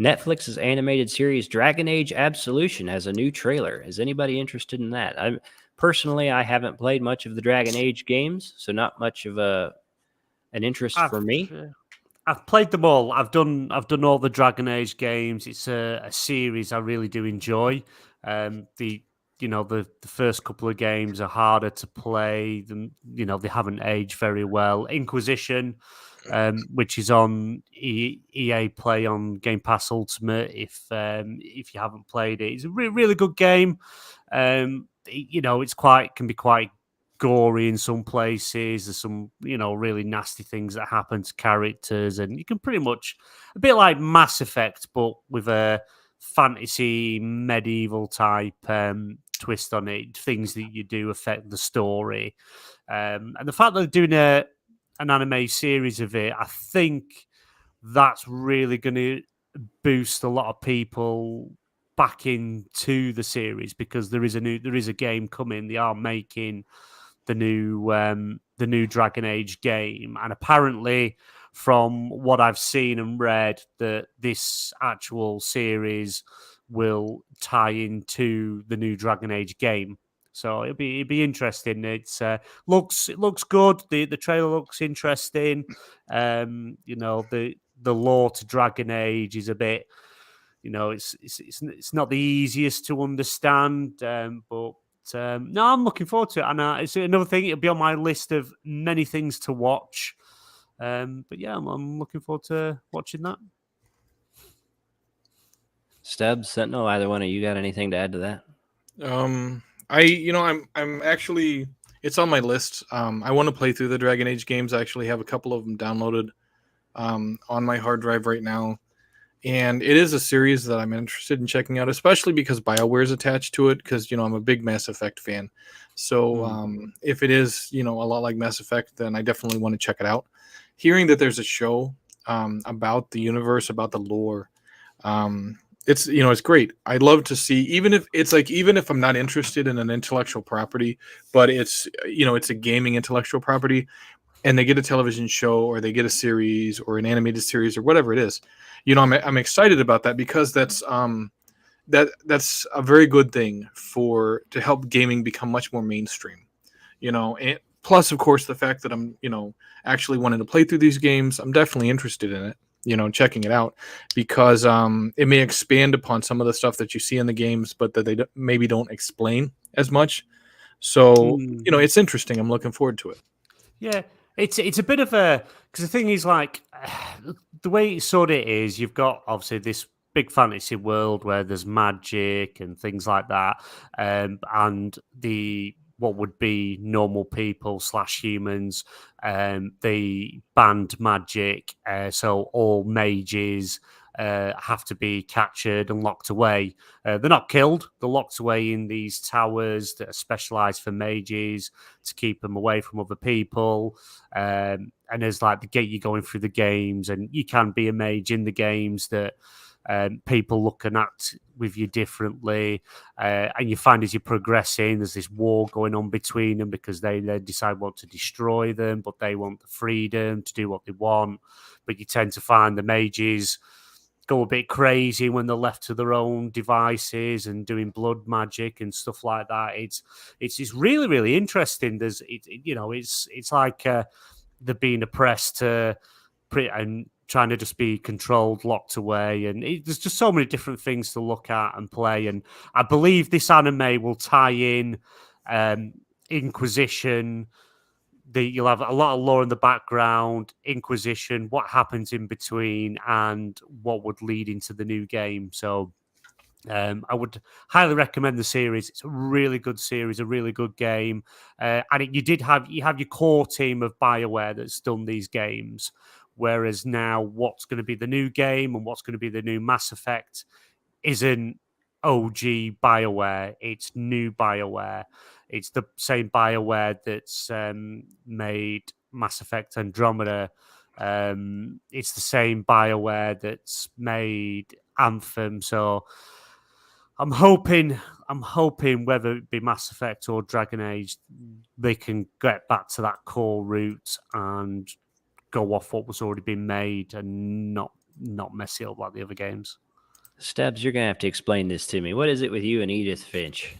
Netflix's animated series Dragon Age Absolution has a new trailer. Is anybody interested in that? Personally, I haven't played much of the Dragon Age games, so not much of an interest for me. I've played them all. I've done all the Dragon Age games. It's a series I really do enjoy. The first couple of games are harder to play than, they haven't aged very well. Inquisition, which is on EA Play on Game Pass Ultimate. If you haven't played it, it's a really good game. It's can be quite gory in some places. There's some, really nasty things that happen to characters, and you can pretty much a bit like Mass Effect, but with a fantasy medieval type twist on it. Things that you do affect the story, and the fact that they're doing an anime series of it, I think that's really going to boost a lot of people back into the series, because there is a game coming. They are making the new Dragon Age game, and apparently, from what I've seen and read, that this actual series will tie into the new Dragon Age game. So it'll be interesting. It's looks good. The trailer looks interesting. The lore to Dragon Age is a bit, it's not the easiest to understand. But no, I'm looking forward to it. And it's another thing. It'll be on my list of many things to watch. But yeah, I'm looking forward to watching that. Stubz, Sentinel, either one of you got anything to add to that? I'm actually, it's on my list. I want to play through the Dragon Age games. I actually have a couple of them downloaded on my hard drive right now. And it is a series that I'm interested in checking out, especially because BioWare is attached to it, because, I'm a big Mass Effect fan. So if it is, a lot like Mass Effect, then I definitely want to check it out. Hearing that there's a show about the universe, about the lore, it's great. I'd love to see, even if I'm not interested in an intellectual property, but it's a gaming intellectual property, and they get a television show or they get a series or an animated series or whatever it is, I'm excited about that, because that's a very good thing to help gaming become much more mainstream. And plus, of course, the fact that I'm actually wanting to play through these games, I'm definitely interested in it. Checking it out, because it may expand upon some of the stuff that you see in the games, but that they maybe don't explain as much. So it's interesting. I'm looking forward to it. Yeah, it's a bit of a, because the thing is, like, the way it sort of is, you've got obviously this big fantasy world where there's magic and things like that, and the what would be normal people / humans, they banned magic, so all mages have to be captured and locked away. They're not killed; they're locked away in these towers that are specialised for mages to keep them away from other people. And there's like the gate you're going through the games, and you can be a mage in the games that people look and act with you differently, and you find as you're progressing, there's this war going on between them, because they decide what to destroy them, but they want the freedom to do what they want. But you tend to find the mages go a bit crazy when they're left to their own devices and doing blood magic and stuff like that. It's really, really interesting. It's like they're being oppressed and trying to just be controlled, locked away, and there's just so many different things to look at and play. And I believe this anime will tie in Inquisition. You'll have a lot of lore in the background, Inquisition, what happens in between, and what would lead into the new game. So I would highly recommend the series. It's a really good series, a really good game. And you have your core team of BioWare that's done these games. Whereas now, what's going to be the new game and what's going to be the new Mass Effect isn't OG BioWare. It's new BioWare. It's the same BioWare that's made Mass Effect Andromeda. It's the same BioWare that's made Anthem. So I'm hoping whether it be Mass Effect or Dragon Age, they can get back to that core route and go off what was already been made and not mess it up like the other games. Stubz, you're going to have to explain this to me. What is it with you and Edith Finch?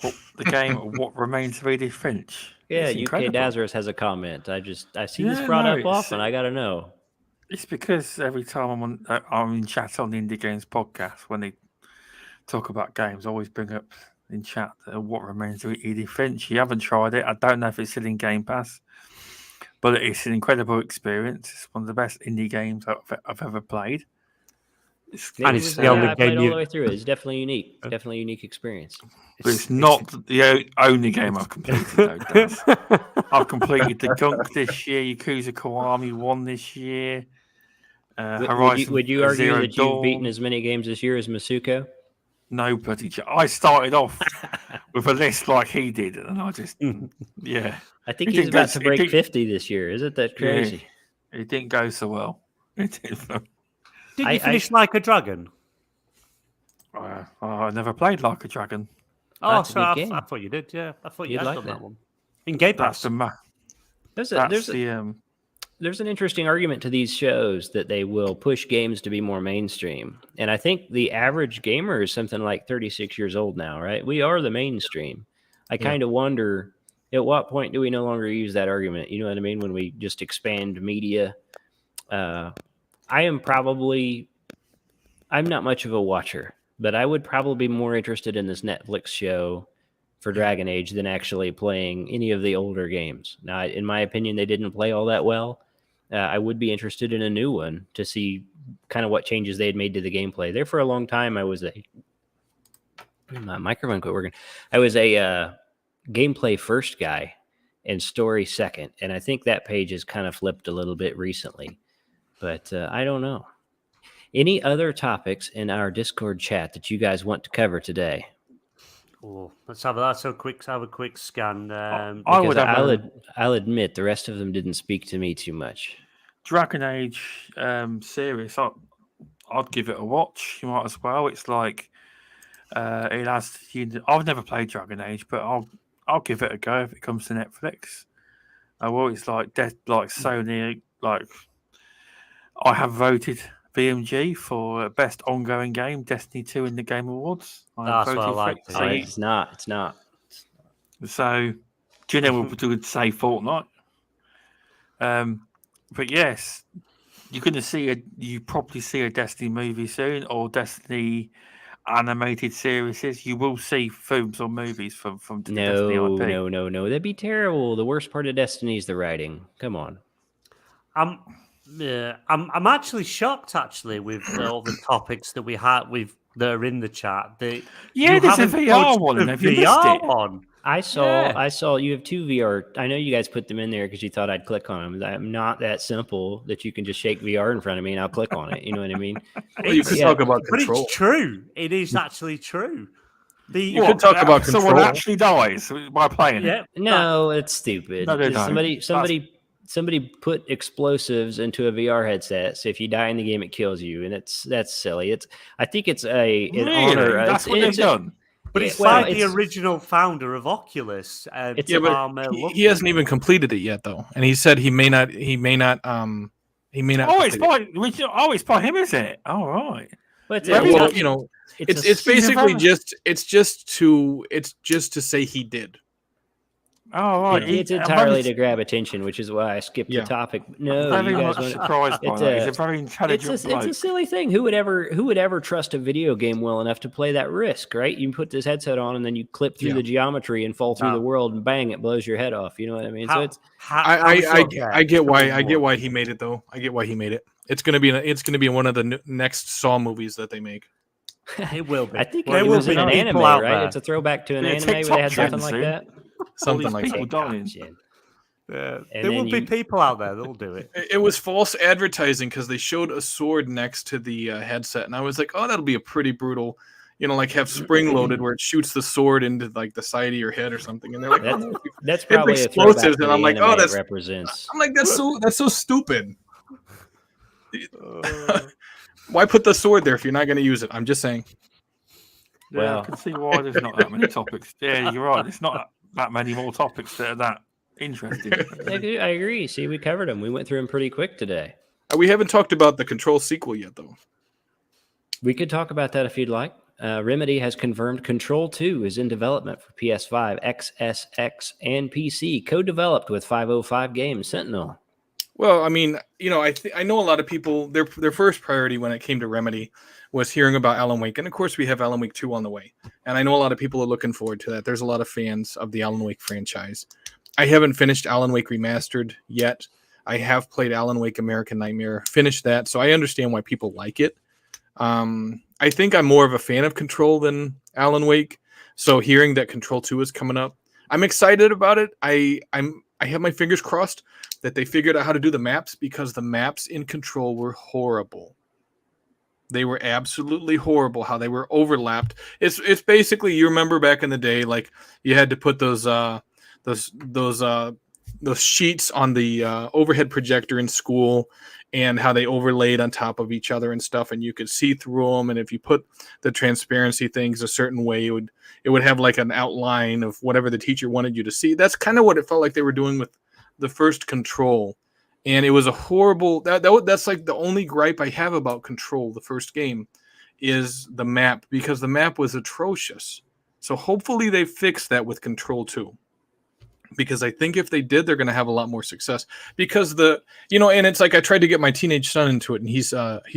Well, the game What Remains of Edith Finch. Yeah, It's UK incredible. Dazarus has a comment. I see this brought up often. I got to know. It's because every time I'm in chat on the Indie Games podcast, when they talk about games, I always bring up in chat What Remains of Edith Finch. You haven't tried it. I don't know if it's still in Game Pass, but it's an incredible experience. It's one of the best indie games I've ever played. It's the only I played all the way through it. It's definitely unique. It's definitely a unique experience. But it's not the only game I've completed, though, Daz. I've completed the Gunk this year, Yakuza Kiwami 1 this year. Horizon Would you argue Zero that Dawn. you've beaten as many games this year as Masuko? No, but I started off with a list like he did, and I just, yeah. I think he's about to break 50 this year. Isn't that crazy? Yeah, it didn't go so well. It did. Did you finish Like a Dragon? I never played Like a Dragon. Oh, so I thought you did. Yeah, I thought you had done that one. In Game Pass. There's an interesting argument to these shows that they will push games to be more mainstream. And I think the average gamer is something like 36 years old now, right? We are the mainstream. I kind of wonder, at what point do we no longer use that argument? You know what I mean? When we just expand media. I'm not much of a watcher, but I would probably be more interested in this Netflix show for Dragon Age than actually playing any of the older games. Now, in my opinion, they didn't play all that well. I would be interested in a new one to see kind of what changes they had made to the gameplay. There for a long time, I was My microphone quit working. I was a gameplay first guy and story second, and I think that page has kind of flipped a little bit recently, but I don't know. Any other topics in our Discord chat that you guys want to cover today? Oh, let's have a quick scan. I'll admit the rest of them didn't speak to me too much. Dragon Age series, I'd give it a watch. You might as well. It's like it has. I've never played Dragon Age, but I'll give it a go if it comes to Netflix. Well, it's like Sony. Like I have voted BMG for best ongoing game, Destiny 2 in the Game Awards. That's what I like. It's not. So, Gina would say Fortnite. But yes, you're going to see you probably see a Destiny movie soon, or Destiny animated series. You will see films or movies from Destiny IP. No. That'd be terrible. The worst part of Destiny is the writing. Come on. I'm actually shocked with all the topics that we had that are in the chat. There's a VR one. Have you missed it? One. I saw you have 2 VR. I know you guys put them in there because you thought I'd click on them. I'm not that simple that you can just shake VR in front of me and I'll click on it. You know what I mean? Well, you could talk about but control. It's true. It is actually true. You could talk about control. Someone actually dies by playing it. No, it's stupid. No, Somebody put explosives into a VR headset, so if you die in the game, it kills you, and that's silly. I think it's an honor. That's what they've done. But it's like the original founder of Oculus. He hasn't even completed it yet, though, and he said he may not. Oh, it's by him, is it? All right. It's basically just to say he did. Oh, right. It's entirely to grab attention, which is why I skipped the topic. No, I'm very much surprised by that. He's a very intelligent bloke. It's a silly thing. Who would ever trust a video game well enough to play that risk, right? You put this headset on and then you clip through the geometry and fall through the world and bang, it blows your head off. You know what I mean? I get why he made it though. I get why he made it. It's gonna be one of the next Saw movies that they make. It will be. I think it was in an anime, right? It's a throwback to an anime where they had something like that. Something like that. There will be people out there that'll do it. It was false advertising because they showed a sword next to the headset, and I was like, "Oh, that'll be a pretty brutal, have spring loaded where it shoots the sword into like the side of your head or something." And they're like, "That's probably explosives," and I'm like, "Oh, that represents." I'm like, "That's so stupid." Why put the sword there if you're not going to use it? I'm just saying. Yeah, I can see why there's not that many topics. Yeah, you're right. It's not that many more topics that are that interesting. I agree. See, we covered them. We went through them pretty quick today. We haven't talked about the Control sequel yet, though. We could talk about that if you'd like. Remedy has confirmed Control 2 is in development for PS5, XSX, and PC, co-developed with 505 Games Sentinel. Well, I mean, I know a lot of people, their first priority when it came to Remedy was hearing about Alan Wake. And of course, we have Alan Wake 2 on the way. And I know a lot of people are looking forward to that. There's a lot of fans of the Alan Wake franchise. I haven't finished Alan Wake Remastered yet. I have played Alan Wake American Nightmare, finished that. So I understand why people like it. I think I'm more of a fan of Control than Alan Wake. So hearing that Control 2 is coming up, I'm excited about it. I have my fingers crossed that they figured out how to do the maps, because the maps in Control were horrible. They were absolutely horrible how they were overlapped. It's basically, you remember back in the day, like you had to put those sheets on the overhead projector in school, and how they overlaid on top of each other and stuff, and you could see through them. And if you put the transparency things a certain way, it would have like an outline of whatever the teacher wanted you to see. That's kind of what it felt like they were doing with the first Control. And it was a horrible, that's like the only gripe I have about Control, the first game, is the map, because the map was atrocious. So hopefully they fix that with Control 2. Because I think if they did, they're going to have a lot more success. Because and it's like I tried to get my teenage son into it, and he's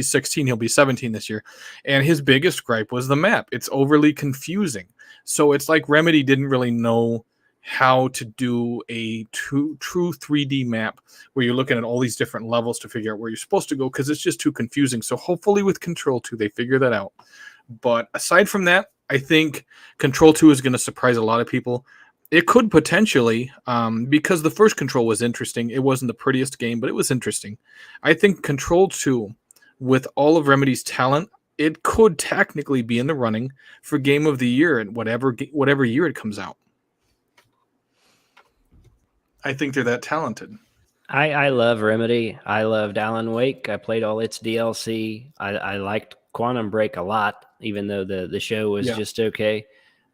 16, he'll be 17 this year. And his biggest gripe was the map. It's overly confusing. So it's like Remedy didn't really know how to do a true 3D map where you're looking at all these different levels to figure out where you're supposed to go, because it's just too confusing. So hopefully with Control 2, they figure that out. But aside from that, I think Control 2 is going to surprise a lot of people. It could potentially, because the first Control was interesting. It wasn't the prettiest game, but it was interesting. I think Control 2, with all of Remedy's talent, it could technically be in the running for Game of the Year and whatever year it comes out. I think they're that talented. I love Remedy. I loved Alan Wake. I played all its DLC. I liked Quantum Break a lot, even though the show was just okay.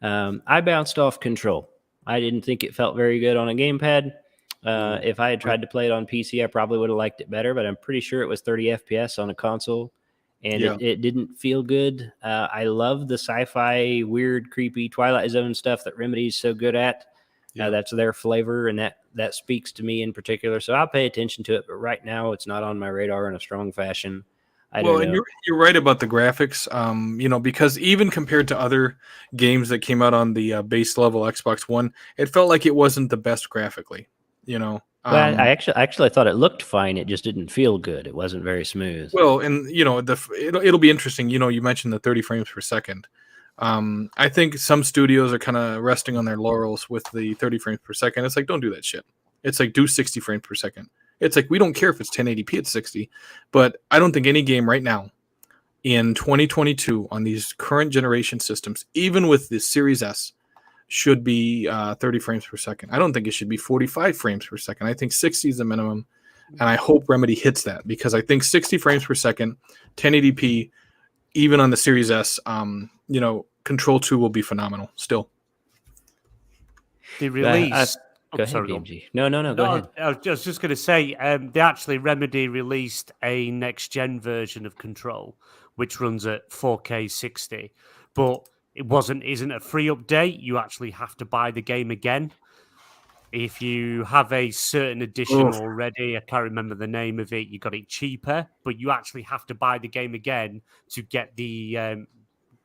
I bounced off Control. I didn't think it felt very good on a gamepad. If I had tried to play it on PC, I probably would have liked it better, but I'm pretty sure it was 30 FPS on a console, and it didn't feel good. I love the sci-fi, weird, creepy Twilight Zone stuff that Remedy's so good at. That's their flavor, and that speaks to me in particular. So I'll pay attention to it, but right now it's not on my radar in a strong fashion. I don't know. And you're right about the graphics, because even compared to other games that came out on the base level Xbox One, it felt like it wasn't the best graphically. Well, I actually thought it looked fine. It just didn't feel good. It wasn't very smooth. Well, and it'll be interesting. You mentioned the 30 frames per second. I think some studios are kind of resting on their laurels with the 30 frames per second. It's like, don't do that shit. It's like, do 60 frames per second. It's like, we don't care if it's 1080p at 60, but I don't think any game right now in 2022 on these current generation systems, even with the Series S, should be 30 frames per second. I don't think it should be 45 frames per second. I think 60 is the minimum, and I hope Remedy hits that, because I think 60 frames per second, 1080p, even on the Series S, Control 2 will be phenomenal still. The release. Go ahead, BMG. No, go ahead. I was just going to say, Remedy released a next-gen version of Control, which runs at 4K 60, but it isn't a free update. You actually have to buy the game again. If you have a certain edition already, I can't remember the name of it, you got it cheaper, but you actually have to buy the game again to get the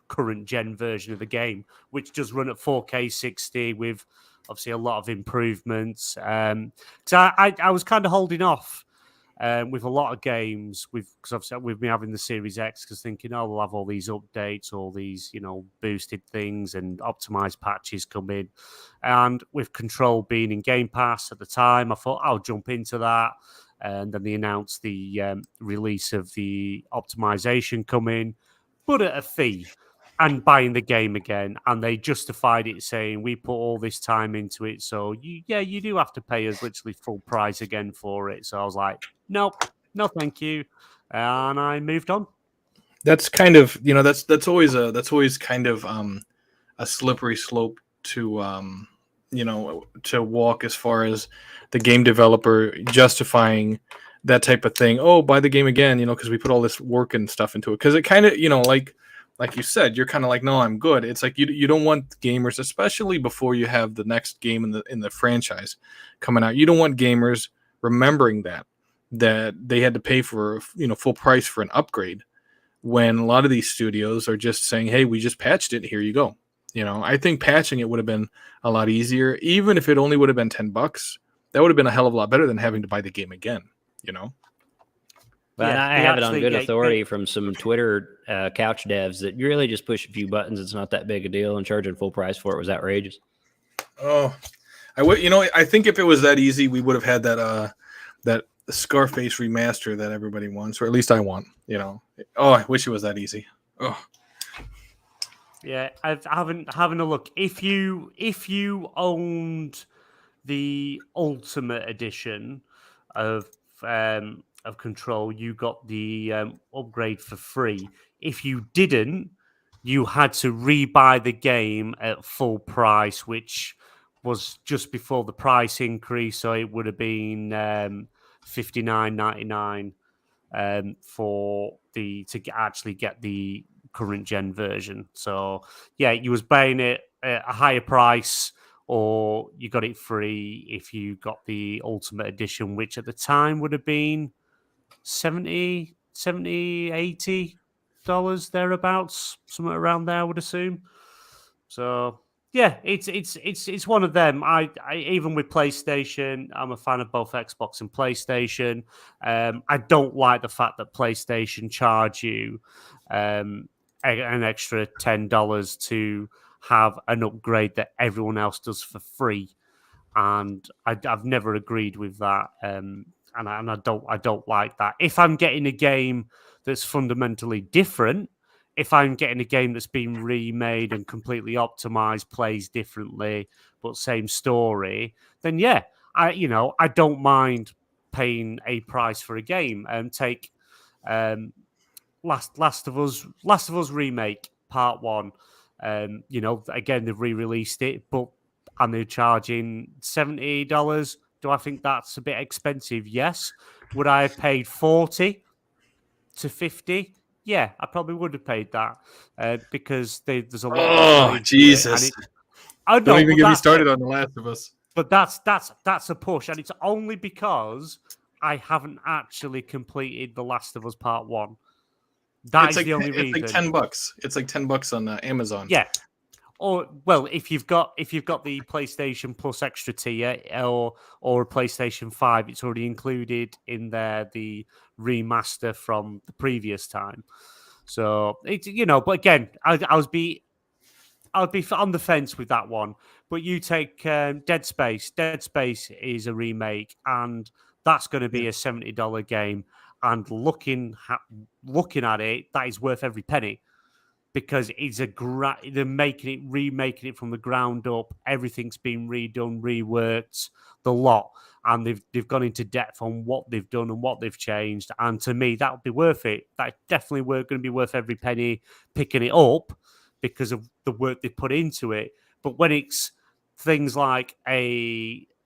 current gen version of the game, which does run at 4K 60 with obviously a lot of improvements. So I was kind of holding off with a lot of games, because obviously we've been having the Series X, because thinking, we'll have all these updates, all these, boosted things and optimized patches come in. And with Control being in Game Pass at the time, I thought I'll jump into that. And then they announced the release of the optimization coming, but at a fee, and buying the game again. And they justified it saying, we put all this time into it, so you do have to pay us literally full price again for it. So I was like, nope, no thank you. And I moved on. That's kind of, that's always kind of a slippery slope to to walk, as far as the game developer justifying that type of thing. Oh, buy the game again, because we put all this work and stuff into it. Because it kind of, like you said, you're kind of like, no, I'm good. It's like you don't want gamers, especially before you have the next game in the franchise coming out. You don't want gamers remembering that they had to pay for full price for an upgrade, when a lot of these studios are just saying, hey, we just patched it, here you go. I think patching it would have been a lot easier. Even if it only would have been $10, that would have been a hell of a lot better than having to buy the game again. But I have it on good authority from some Twitter couch devs that you really just push a few buttons. It's not that big a deal, and charging full price for it was outrageous. Oh, I think if it was that easy, we would have had that Scarface remaster that everybody wants, or at least I want. I wish it was that easy. Oh. Yeah, having a look. If you owned the Ultimate Edition of Control, you got the upgrade for free. If you didn't, you had to rebuy the game at full price, which was just before the price increase, so it would have been $59.99 to actually get the current gen version. So yeah, you was buying it at a higher price, or you got it free if you got the Ultimate Edition, which at the time would have been $70, $80 thereabouts, somewhere around there, I would assume. So yeah, it's one of them. I even with PlayStation, I'm a fan of both Xbox and PlayStation. I don't like the fact that PlayStation charge you an extra $10 to have an upgrade that everyone else does for free, and I've never agreed with that. And I don't like that. If I'm getting a game that's fundamentally different, if I'm getting a game that's been remade and completely optimized, plays differently, but same story, then yeah, I don't mind paying a price for a game. And take Last of Us remake part 1. Again, they've re-released it, and they're charging $70. Do I think that's a bit expensive? Yes. Would I have paid 40 to 50? Yeah, I probably would have paid that because there's a lot. Oh, Jesus! Don't even get me started on The Last of Us. But that's a push, and it's only because I haven't actually completed The Last of Us Part 1. That's the only reason. It's like $10. It's like $10 on Amazon. Yeah. Or if you've got the PlayStation Plus extra tier or a PlayStation 5, it's already included in there, the remaster from the previous time. So it's but again, I would be on the fence with that one. But you take Dead Space. Dead Space is a remake, and that's going to be a $70 game. And looking at it, that is worth every penny, because it's they're remaking it from the ground up. Everything's been redone, reworked, the lot, and they've gone into depth on what they've done and what they've changed. And to me, that would be worth it. That definitely going to be worth every penny picking it up because of the work they put into it. But when it's things like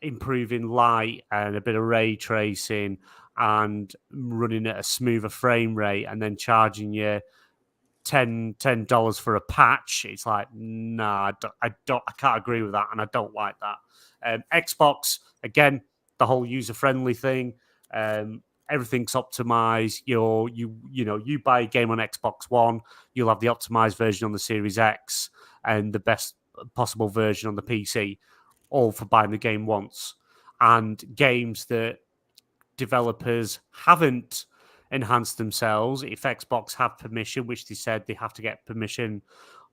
improving light and a bit of ray tracing and running at a smoother frame rate, and then charging you $10 for a patch, it's like, nah, I can't agree with that, and I don't like that. Xbox, again, the whole user friendly thing, everything's optimized. You buy a game on Xbox One, you'll have the optimized version on the Series X and the best possible version on the PC, all for buying the game once. And games that developers haven't enhanced themselves, if Xbox have permission, which they said they have to get permission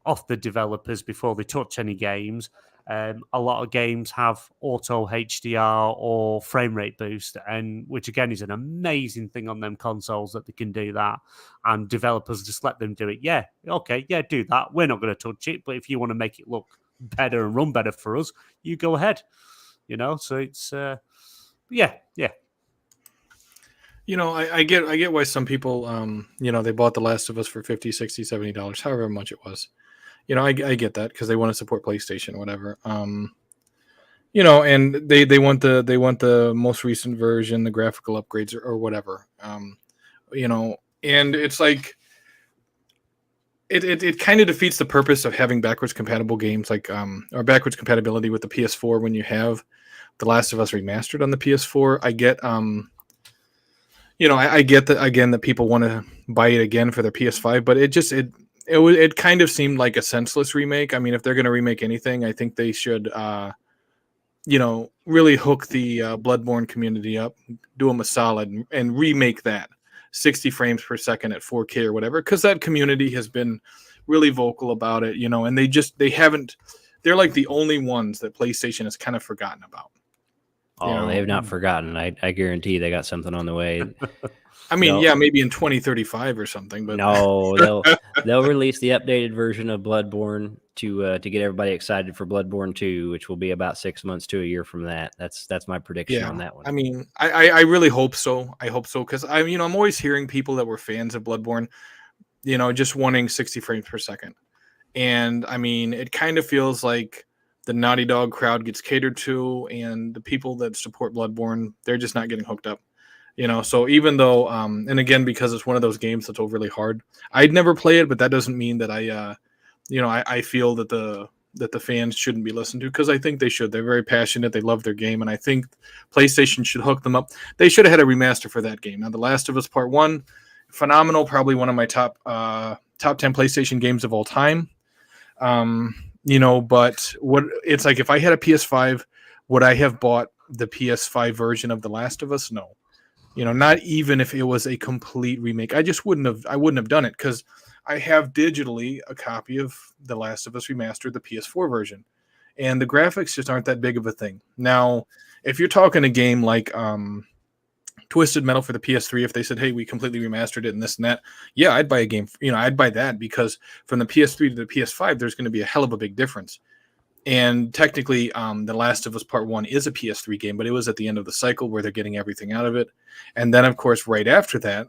off the developers before they touch any games, a lot of games have auto HDR or frame rate boost, and which again is an amazing thing on them consoles that they can do that, and developers just let them do it. Yeah, okay, yeah, do that. We're not going to touch it, but if you want to make it look better and run better for us, you go ahead. So it's yeah. I get why some people, they bought The Last of Us for $50, $60, $70, however much it was. I get that because they want to support PlayStation or whatever. And they want the most recent version, the graphical upgrades or whatever. And it's like it kind of defeats the purpose of having backwards compatible games, like or backwards compatibility with the PS4 when you have The Last of Us remastered on the PS4. I get I get that again, that people want to buy it again for their PS5, but it kind of seemed like a senseless remake. I mean, if they're going to remake anything, I think they should, really hook the Bloodborne community up, do them a solid, and remake that 60 frames per second at 4K or whatever, because that community has been really vocal about it, and they're like the only ones that PlayStation has kind of forgotten about. Oh, they have not forgotten. I guarantee they got something on the way. I mean, maybe in 2035 or something, but no, they'll release the updated version of Bloodborne to get everybody excited for Bloodborne 2, which will be about 6 months to a year from that. That's my prediction on that one. I mean, I really hope so. I hope so, because I'm always hearing people that were fans of Bloodborne, just wanting 60 frames per second, and I mean, it kind of feels like the Naughty Dog crowd gets catered to, and the people that support Bloodborne, they're just not getting hooked up. So even though, and again, because it's one of those games that's overly hard, I'd never play it, but that doesn't mean that I feel that the fans shouldn't be listened to, because I think they should. They're very passionate. They love their game, and I think PlayStation should hook them up. They should have had a remaster for that game. Now, The Last of Us Part 1, phenomenal, probably one of my top 10 PlayStation games of all time. But it's like, if I had a PS5, would I have bought the PS5 version of The Last of Us? No. Not even if it was a complete remake. I wouldn't have done it, because I have digitally a copy of The Last of Us Remastered, the PS4 version, and the graphics just aren't that big of a thing. Now, if you're talking a game like Twisted Metal for the PS3, if they said, hey, we completely remastered it and this and that, yeah, I'd buy a game. I'd buy that, because from the PS3 to the PS5, there's going to be a hell of a big difference. And technically, The Last of Us Part 1 is a PS3 game, but it was at the end of the cycle where they're getting everything out of it. And then, of course, right after that,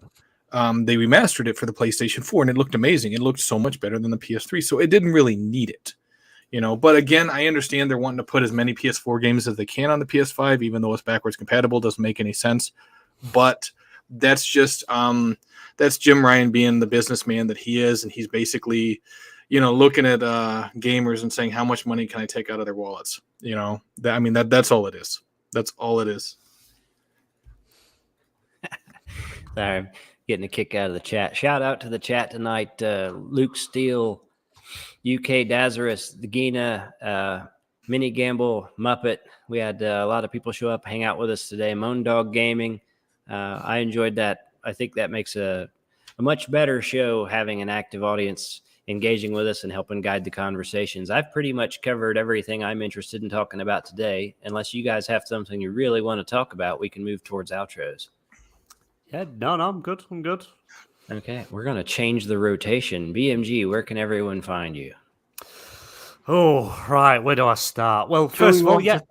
they remastered it for the PlayStation 4, and it looked amazing. It looked so much better than the PS3, so it didn't really need it. But again, I understand they're wanting to put as many PS4 games as they can on the PS5, even though it's backwards compatible. Doesn't make any sense. But that's just that's Jim Ryan being the businessman that he is, and he's basically looking at gamers and saying, how much money can I take out of their wallets? That's all it is. That's all it is. Sorry, getting a kick out of the chat. Shout out to the chat tonight. Luke Steele, UK Dazarus, the Gina, Mini Gamble, Muppet. We had a lot of people show up, hang out with us today. Moan Dog Gaming. I enjoyed that. I think that makes a much better show, having an active audience engaging with us and helping guide the conversations. I've pretty much covered everything I'm interested in talking about today. Unless you guys have something you really want to talk about, we can move towards outros. Yeah, no, I'm good. Okay, we're going to change the rotation. BMG, where can everyone find you? Oh, right. Where do I start? Well, first of all, hang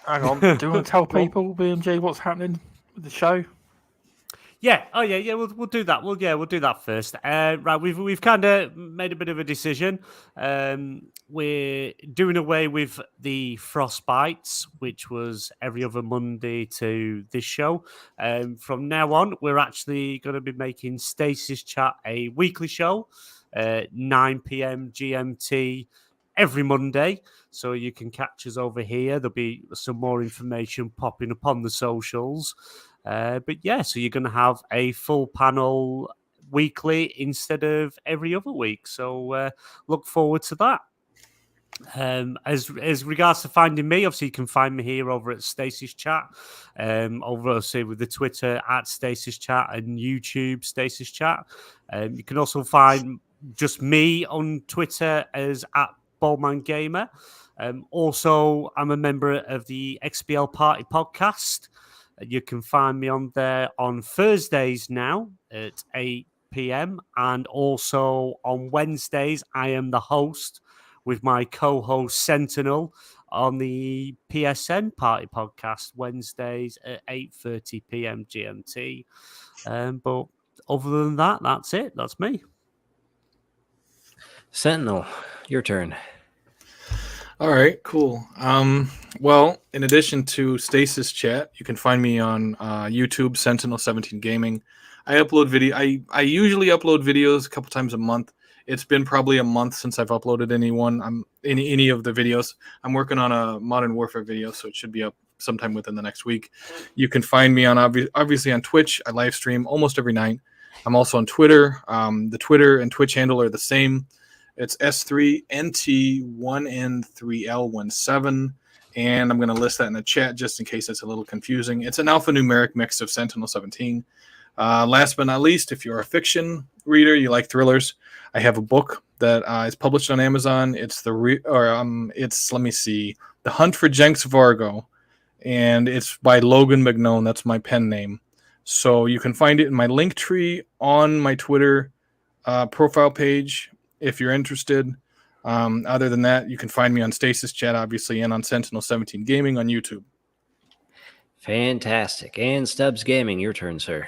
on. Do you want to tell people, BMG, what's happening with the show? Yeah. Oh, yeah. We'll do that. We'll do that first. Right. We've kind of made a bit of a decision. We're doing away with the Frostbites, which was every other Monday to this show. From now on, we're actually going to be making Stasis Chat a weekly show, 9 p.m. GMT every Monday. So you can catch us over here. There'll be some more information popping up on the socials. But yeah, so you're going to have a full panel weekly instead of every other week. So look forward to that. As regards to finding me, obviously you can find me here over at Stasis Chat, over say with the Twitter at Stasis Chat and YouTube Stasis Chat. You can also find just me on Twitter as at Ballman Gamer. Also, I'm a member of the XBL Party podcast. You can find me on there on Thursdays now at 8 p.m. And also on Wednesdays, I am the host with my co-host Sentinel on the PSN Party podcast, Wednesdays at 8:30 p.m. GMT. But other than that, that's it. That's me. Sentinel, your turn. All right, cool. Well, in addition to Stasis Chat, you can find me on YouTube, Sentinel 17 Gaming. I upload video. I usually upload videos a couple times a month. It's been probably a month since I've uploaded any of the videos. I'm working on a Modern Warfare video, so it should be up sometime within the next week. You can find me on obviously on Twitch. I live stream almost every night. I'm also on Twitter. The Twitter and Twitch handle are the same. It's S3NT1N3L17, and I'm going to list that in the chat just in case it's a little confusing. It's an alphanumeric mix of Sentinel 17. Last but not least, if you're a fiction reader, you like thrillers, I have a book that is published on Amazon. It's The Hunt for Jenks Vargo, and it's by Logan McNone. That's my pen name. So you can find it in my link tree on my Twitter profile page if you're interested. Other than that, you can find me on Stasis Chat, obviously, and on Sentinel 17 Gaming on YouTube. Fantastic. And Stubz Gaming, your turn, sir.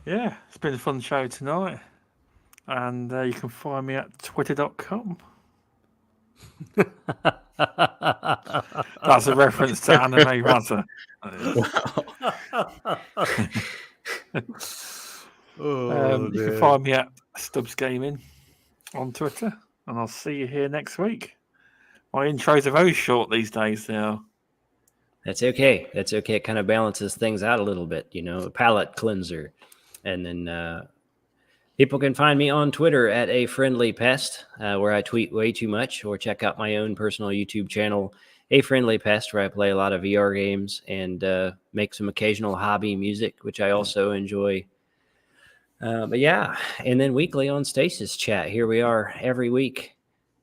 Yeah, it's been a fun show tonight. And you can find me at twitter.com. That's a reference to Anime Matter. You can find me at Stubz Gaming on Twitter, and I'll see you here next week. My intros are very short these days now. That's okay. That's okay. It kind of balances things out a little bit, a palate cleanser. And then people can find me on Twitter at A Friendly Pest, where I tweet way too much, or check out my own personal YouTube channel, A Friendly Pest, where I play a lot of VR games and make some occasional hobby music, which I also enjoy But yeah, and then weekly on Stasis Chat. Here we are every week.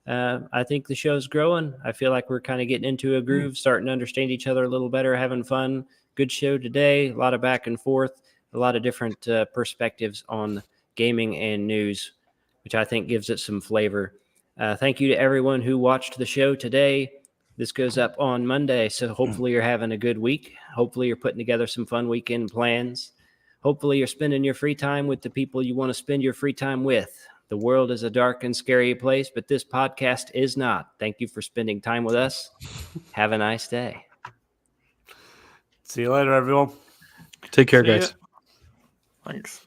I think the show's growing. I feel like we're kind of getting into a groove, starting to understand each other a little better, having fun. Good show today. A lot of back and forth, a lot of different perspectives on gaming and news, which I think gives it some flavor. Thank you to everyone who watched the show today. This goes up on Monday, so hopefully you're having a good week. Hopefully you're putting together some fun weekend plans. Hopefully you're spending your free time with the people you want to spend your free time with. The world is a dark and scary place, but this podcast is not. Thank you for spending time with us. Have a nice day. See you later, everyone. Take care, See ya. guys. Thanks.